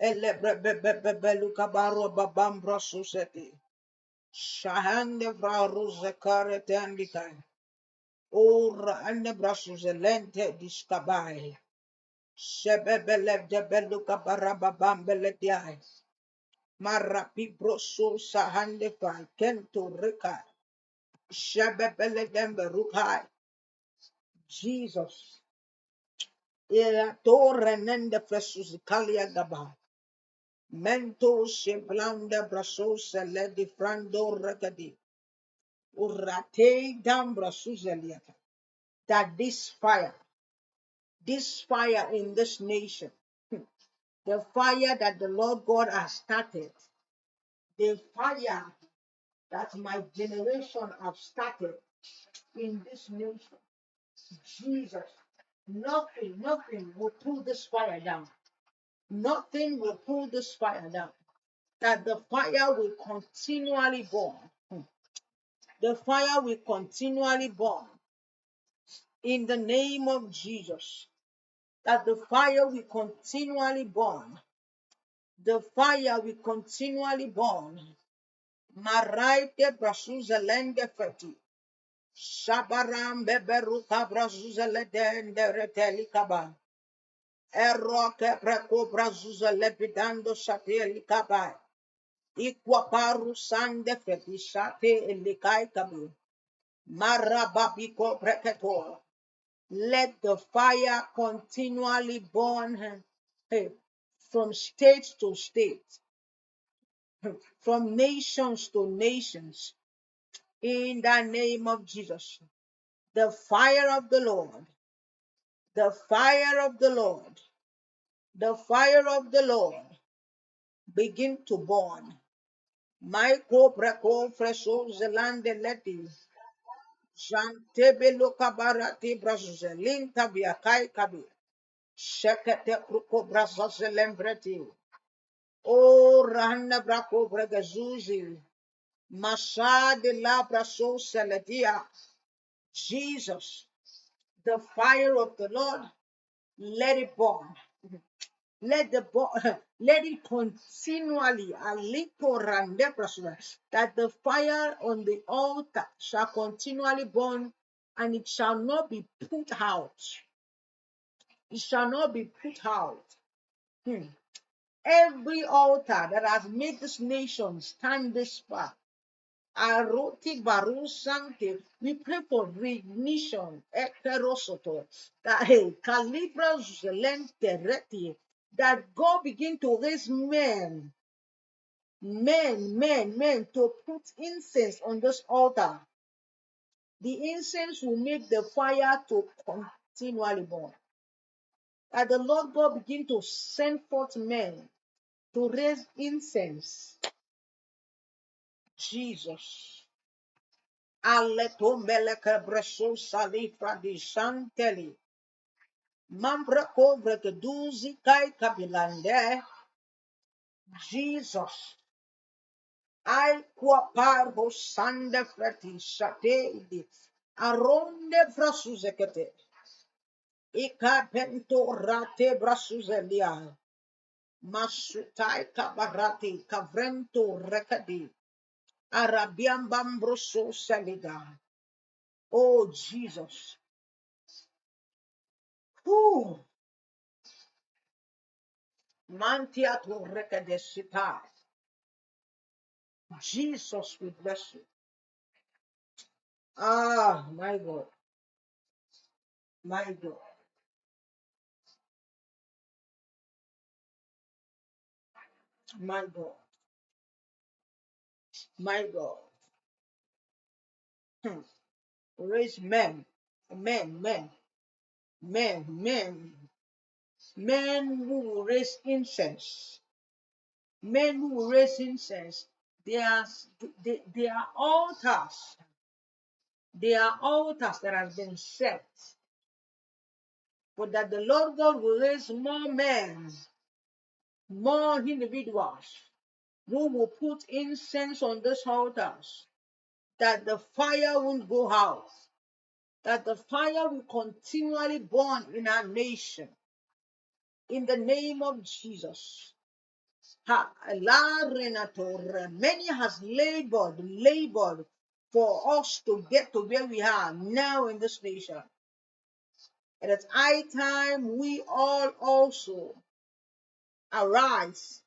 Elebrebebebelu kabaro babambra suseti. Shahande vraruze kare tendikai. Ora ande brasuze lente diskabai. Shebebele debelu kabarababambele diai. Marapi broso sahande fai kento rika. Shebebele dembe rukai. Jesus. Ea torre nende fresus kalia gaba. Mento semblanda braso sele di frando regadi. Urate dam brasuzeliata. That this fire in this nation, the fire that the Lord God has started, the fire that my generation have started in this nation, Jesus, nothing will pull this fire down. Nothing will pull this fire down. That the fire will continually burn. The fire will continually burn in the name of Jesus. That the fire will continually burn. The fire will continually burn. Maraite brasuza lende feti. Shabaram beberuka brasuza ledende reteli kaba. Eroke preko brasuza lepidando sateli kaba. Ikwaparu sande feti shate elikai kabu. Marababiko preketor. Let the fire continually burn from state to state, from nations to nations, in the name of Jesus. The fire of the Lord, the fire of the Lord, the fire of the Lord begin to burn. Michael Breko Freso Zelande Leti, Jantebe Lokabarati Brazuzelin Tabiakai Kabi, Shekete Kruko Brazazelembreti, O Rana Brako Bregazuzi, Masha de la Braso Seledia, Jesus, the fire of the Lord, let it burn. Let let it continually that the fire on the altar shall continually burn and it shall not be put out. It shall not be put out. Every altar that has made this nation stand this far, Aroti barusante. We pray for reignition. Ekerosoto. That hey, calibra zelente reti. That God begin to raise men to put incense on this altar. The incense will make the fire to continually burn. That the Lord God begin to send forth men to raise incense. Jesus. Aleto meleke breso salifra di shanteli. Mambra kovre keduzi kai kabilande. Jesus. I quaparo sande frati shate. Aronde frasuzekete. Ika pento rate brasuzelia. Masutai kabarati kavrento rekadi. Arabian bambroso saliga. Oh Jesus. Whew. Mantia to rekadesita. Jesus, we bless you. Ah, my God. My God. My God. My God. Hmm. Raise men. Men, men, men, men. Men who will raise incense. Men who will raise incense. They are altars. They are altars that have been set. But that the Lord God will raise more men, more individuals who will put incense on these altars, that the fire won't go out, that the fire will continually burn in our nation. In the name of Jesus. Many has labored for us to get to where we are now in this nation. And it's high time we all also arise.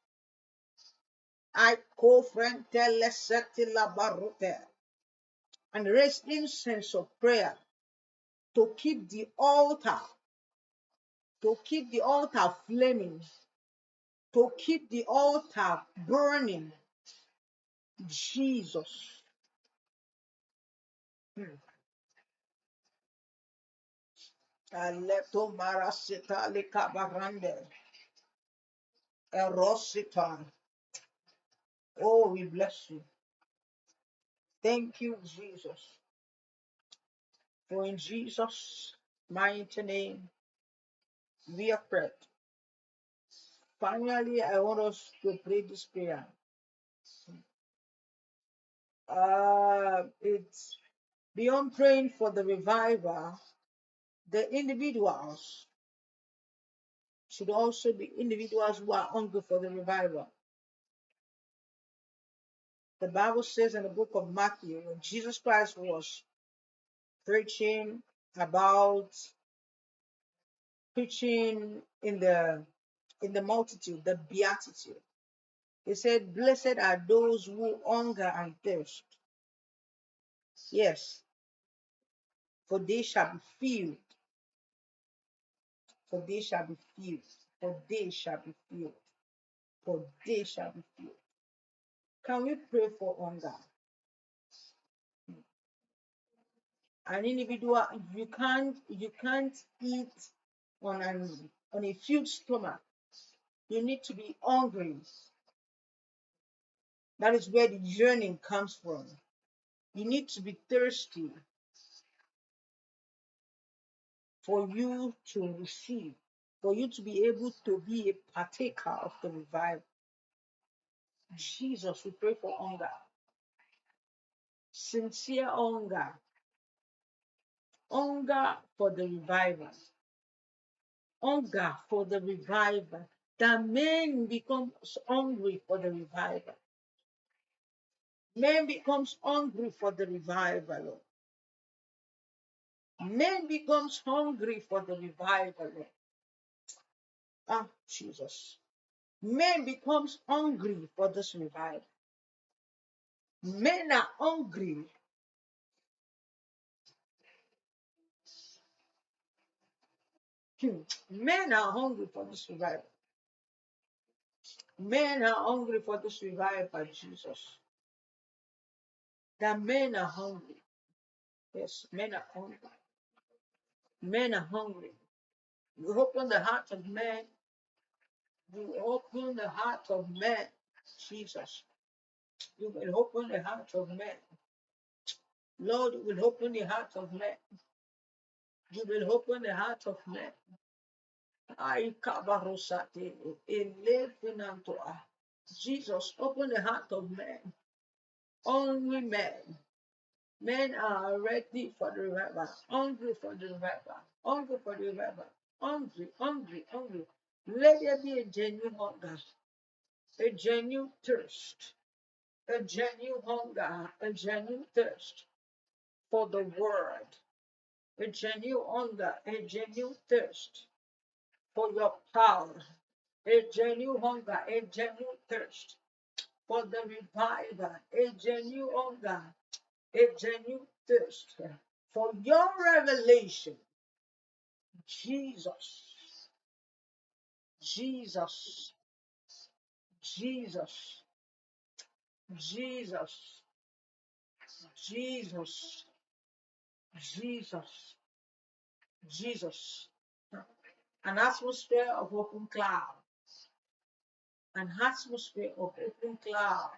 I co-friend and raise incense of prayer to keep the altar, flaming, to keep the altar burning. Jesus. Aleto marasita likabarande. Erosita. Oh, we bless you. Thank you, Jesus. For in Jesus' mighty name we are prayed. Finally, I want us to pray this prayer. It's beyond praying for the revival, the individuals should also be individuals who are hungry for the revival. The Bible says in the book of Matthew, when Jesus Christ was preaching about preaching in the multitude, the beatitude, he said, "Blessed are those who hunger and thirst." Yes, for they shall be filled. For they shall be filled. For they shall be filled. For they shall be filled. Can we pray for hunger? An individual, you can't eat on a filled stomach. You need to be hungry. That is where the yearning comes from. You need to be thirsty for you to receive, for you to be able to be a partaker of the revival. Jesus, we pray for hunger, sincere hunger for the revival, hunger for the revival. That men becomes hungry for the revival. Men becomes hungry for the revival. Men becomes hungry for the revival. Ah, Jesus. Men becomes hungry for this revival. Men are hungry. Men are hungry for this revival. Men are hungry for this revival, Jesus. The men are hungry. Yes, men are hungry. Men are hungry. You open the heart of men. You open the heart of men, Jesus. You will open the heart of men. Lord, you will open the heart of men. You will open the heart of men. I kabarosate elefinantoa. Jesus, open the heart of men. Only men. Men are ready for the revival, hungry for the revival, hungry for the revival, hungry, hungry, hungry. Let there be a genuine hunger, a genuine thirst, a genuine hunger, a genuine thirst for the word, a genuine hunger, a genuine thirst for your power, a genuine hunger, a genuine thirst for the revival, a genuine hunger, a genuine thirst for your revelation. Jesus, Jesus, Jesus, Jesus, Jesus, Jesus, Jesus. An atmosphere of open cloud, an atmosphere of open cloud,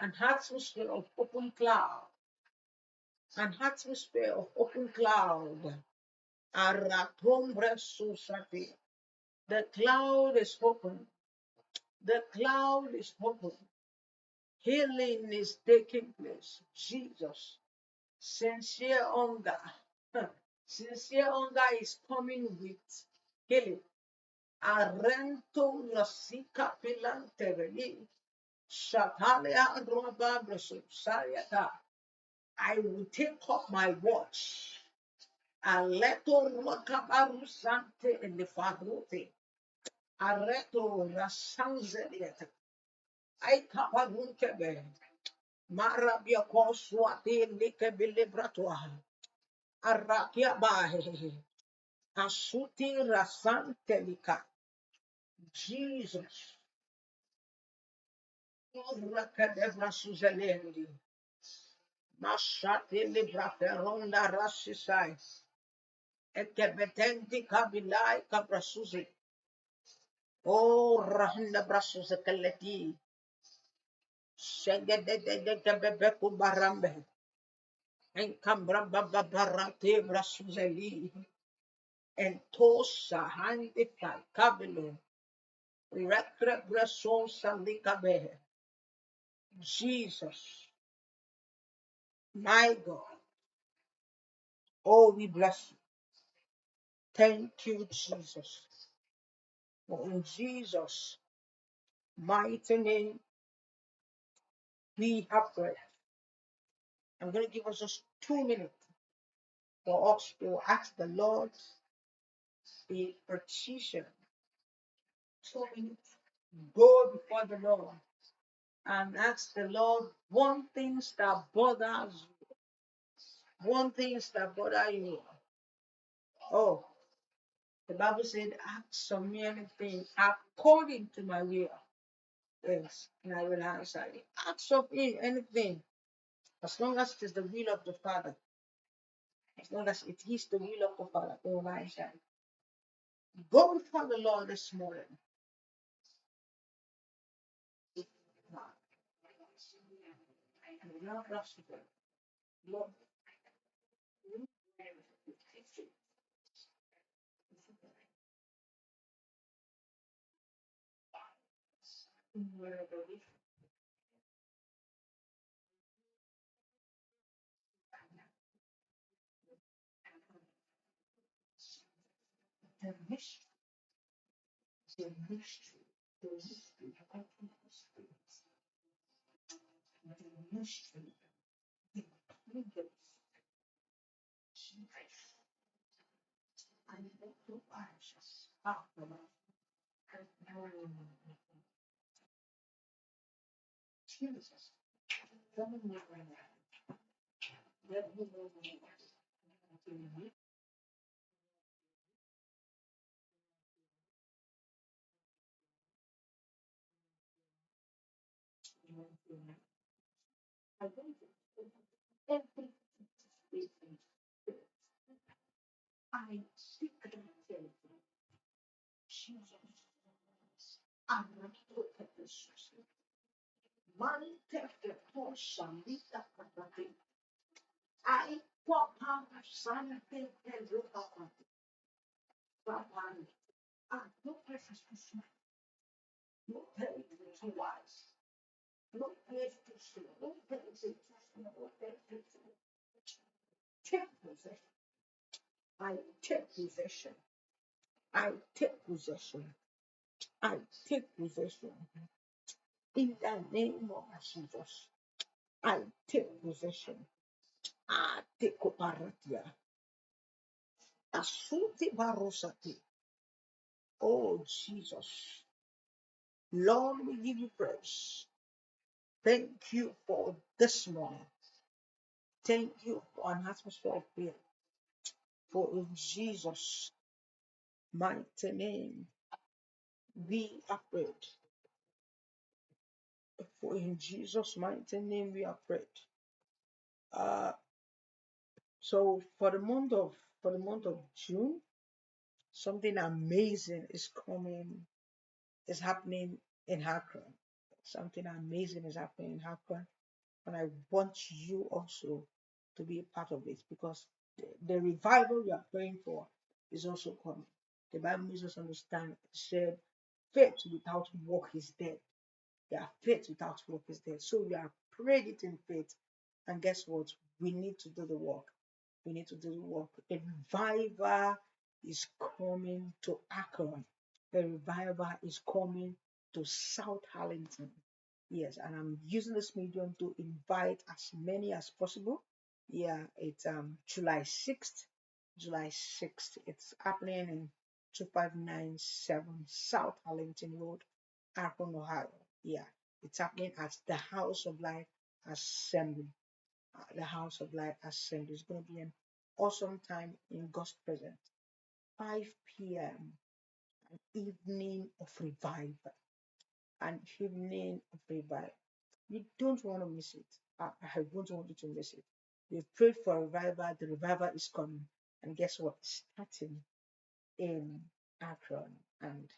an atmosphere of open cloud, an atmosphere of open cloud. Aratombre susati. The cloud is open. The cloud is open. Healing is taking place. Jesus. Sincere hunger. Sincere hunger is coming with healing. Arento lasika pilantereli. Shatalia roba sayata. I will take up my watch. Aleto rokabaru sante in the fagrote. Areto rasanzeliata. I kaparunkebe. Marabia koswati likabilibratua. Arakia bahe. Asuti rasantelika. Jesus. Rakadebra suzelendi. Mashati libra peronda rasisai. Ekebetenti kabilai kabrasuzi. Oh, rahanda brasuze kaleti. Shegedede kebebeku barambe. Enkambra babarate brasuzeli. Entosa handika kabilo. Rekrepreson salikabe. Jesus, my God. Oh, we bless you. Thank you, Jesus. For in Jesus' mighty name, we have prayed. I'm going to give us just 2 minutes for us to ask the Lord a petition. 2 minutes. Go before the Lord and ask the Lord one thing that bothers you. One thing that bothers you. Oh, the Bible said, ask of me anything according to my will. Yes, and I will answer you. Ask of me anything, as long as it is the will of the Father. As long as it is the will of the Father, they will answer you. Go before the Lord this morning. Lord, the mystery, the mystery, the mystery, the mystery, the kingdom. Jesus, I let your eyes out of Jesus. I take possession. I take possession. I take possession. In the name of Jesus, I take possession. I take operatia. Asuti barosati. Oh Jesus. Lord, we give you praise. Thank you for this morning. Thank you for an atmosphere of prayer. For in Jesus' mighty name we are prayed. For in Jesus' mighty name we are prayed. Uh, so for the month of June, something amazing is happening in Akron. Something amazing is happening in Akron, and I want you also to be a part of it because the revival we are praying for is also coming. The Bible makes us understand. It said, "Faith without work is dead." Yeah, faith without work is dead. So we are praying it in faith, and guess what? We need to do the work. We need to do the work. A revival is coming to Akron. A revival is coming to South Harlington. Yes, and I'm using this medium to invite as many as possible. Yeah, it's July 6th. July 6th. It's happening in 2597 South Harlington Road, Akron, Ohio. Yeah, it's happening at the House of Life Assembly. The House of Life Assembly. It's going to be an awesome time in God's presence. 5 p.m. An evening of revival. An evening of revival. You don't want to miss it. I don't want you to miss it. We prayed for revival. The revival is coming. And guess what? It's starting in Akron and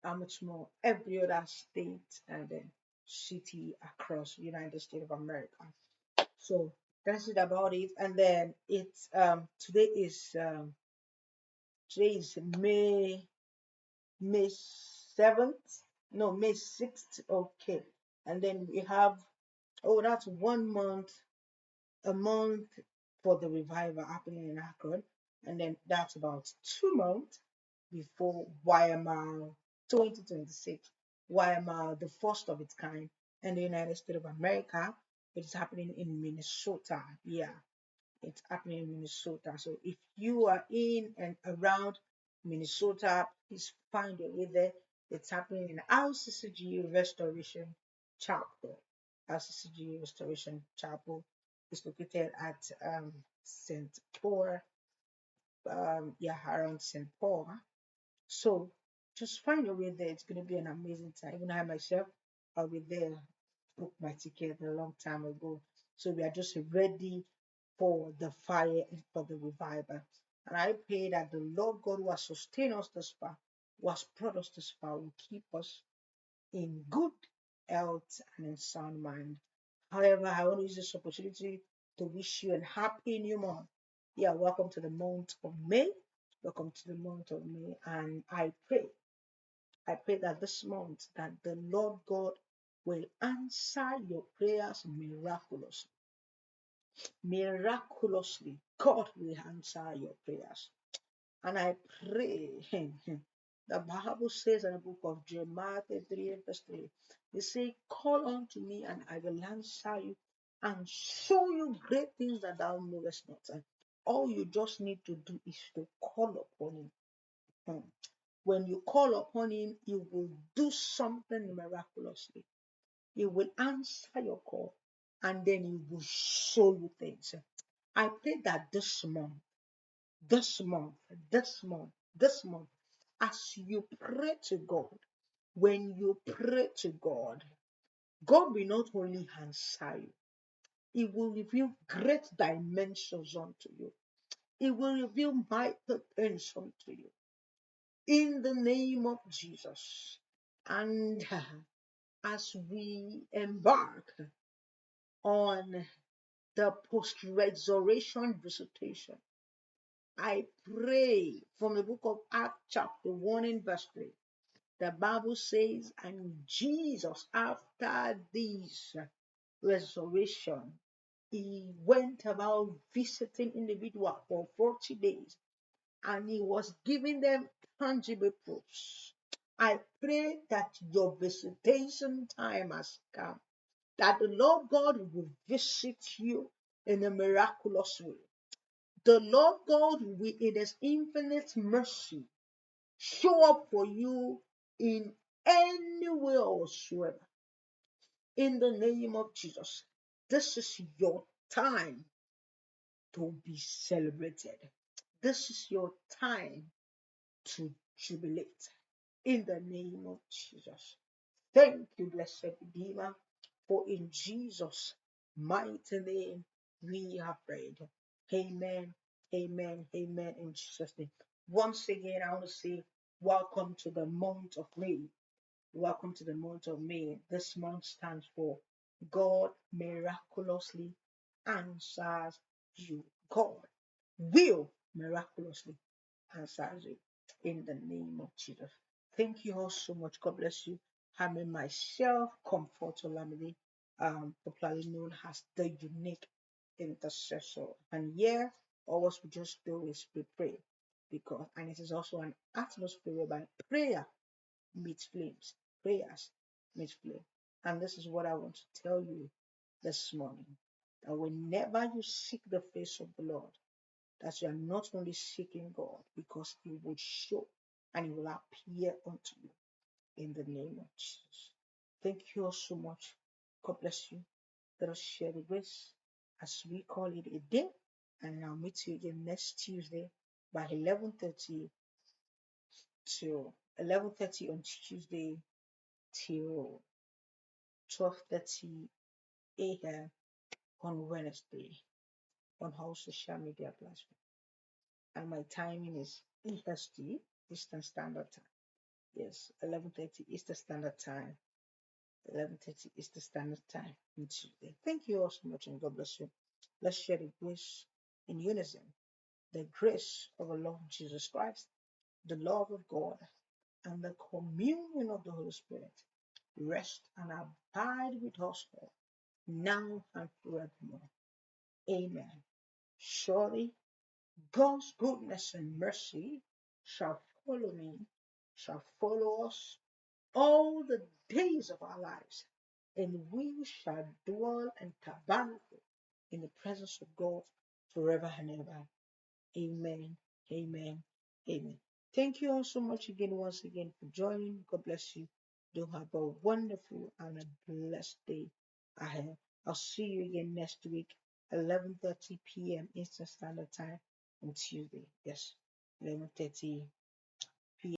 how much more every other state and then city across the United States of America. So that's it about it. And then it's today is May 7th. No, May 6th. Okay. And then we have that's 1 month, a month for the revival happening in Akron. And then that's about 2 months before YMR 2026. YMR, the first of its kind in the United States of America. It is happening in Minnesota. Yeah, it's happening in Minnesota. So if you are in and around Minnesota, please find your way there. It's happening in RCCG Restoration Chapel. RCCG Restoration Chapel is located at St. Paul, around St. Paul. So just find your way there. It's going to be an amazing time. Even I myself, I'll be there. Booked my ticket a long time ago. So we are just ready for the fire and for the revival. And I pray that the Lord God who has sustained us this far, who has brought us this far, will keep us in good health and in sound mind. However, I want to use this opportunity to wish you a happy new month. Yeah, welcome to the month of May. Welcome to the month of May. And I pray that this month that the Lord God will answer your prayers miraculously. Miraculously, God will answer your prayers. And I pray, the Bible says in the book of Jeremiah 33 verse 3, they say, "Call unto me, and I will answer you and show you great things that thou knowest not." And all you just need to do is to call upon him. Hmm. When you call upon him, he will do something miraculously. He will answer your call, and then He will show you things. I pray that this month, this month, as you pray to God, when you pray to God, God will not only answer you, He will reveal great dimensions unto you. He will reveal mighty things unto you. In the name of Jesus. And as we embark on the post-resurrection visitation, I pray from the book of Acts, chapter 1 and verse 3. The Bible says, and Jesus, after this resurrection, He went about visiting individuals for 40 days, and He was giving them tangible proofs. I pray that your visitation time has come, that the Lord God will visit you in a miraculous way. The Lord God will, in His infinite mercy, show up for you in any way whatsoever. In the name of Jesus, this is your time to be celebrated. This is your time to jubilate. In the name of Jesus. Thank you, blessed Redeemer, for in Jesus' mighty name we have prayed. Amen, amen, amen, in Jesus' name. Once again, I want to say welcome to the month of May. Welcome to the month of May. This month stands for God miraculously answers you. God will miraculously answers you in the name of Jesus. Thank you all so much. God bless you. I'm in myself, Comfort Olamide, popularly known as the Unique Intercessor. And here, all what we just do is we pray, because, and it is also an atmosphere whereby prayer meets flames, prayers meets flame. And this is what I want to tell you this morning, that whenever you seek the face of the Lord, that you are not only seeking God, because He will show and He will appear unto you in the name of Jesus. Thank you all so much. God bless you. Let us share the grace as we call it a day. And I'll meet you again next Tuesday by 11:30 till 11:30 on Tuesday till 12:30 a.m. on Wednesday on all social media platforms. And my timing is EST, Eastern Standard Time. Yes, 11:30 Eastern Standard Time. 11:30 Eastern Standard Time on Tuesday. Thank you all so much, and God bless you. Let's share the grace in unison. The grace of our Lord Jesus Christ, the love of God, and the communion of the Holy Spirit rest and abide with us all, now and forevermore. Amen. Surely God's goodness and mercy shall follow me, shall follow us all the days of our lives, and we shall dwell and tabernacle in the presence of God forever and ever. Amen. Amen. Amen. Thank you all so much again, once again, for joining. God bless you. Do have a wonderful and a blessed day ahead. I'll see you again next week, 11:30 p.m. Eastern Standard Time on Tuesday. Yes, 11:30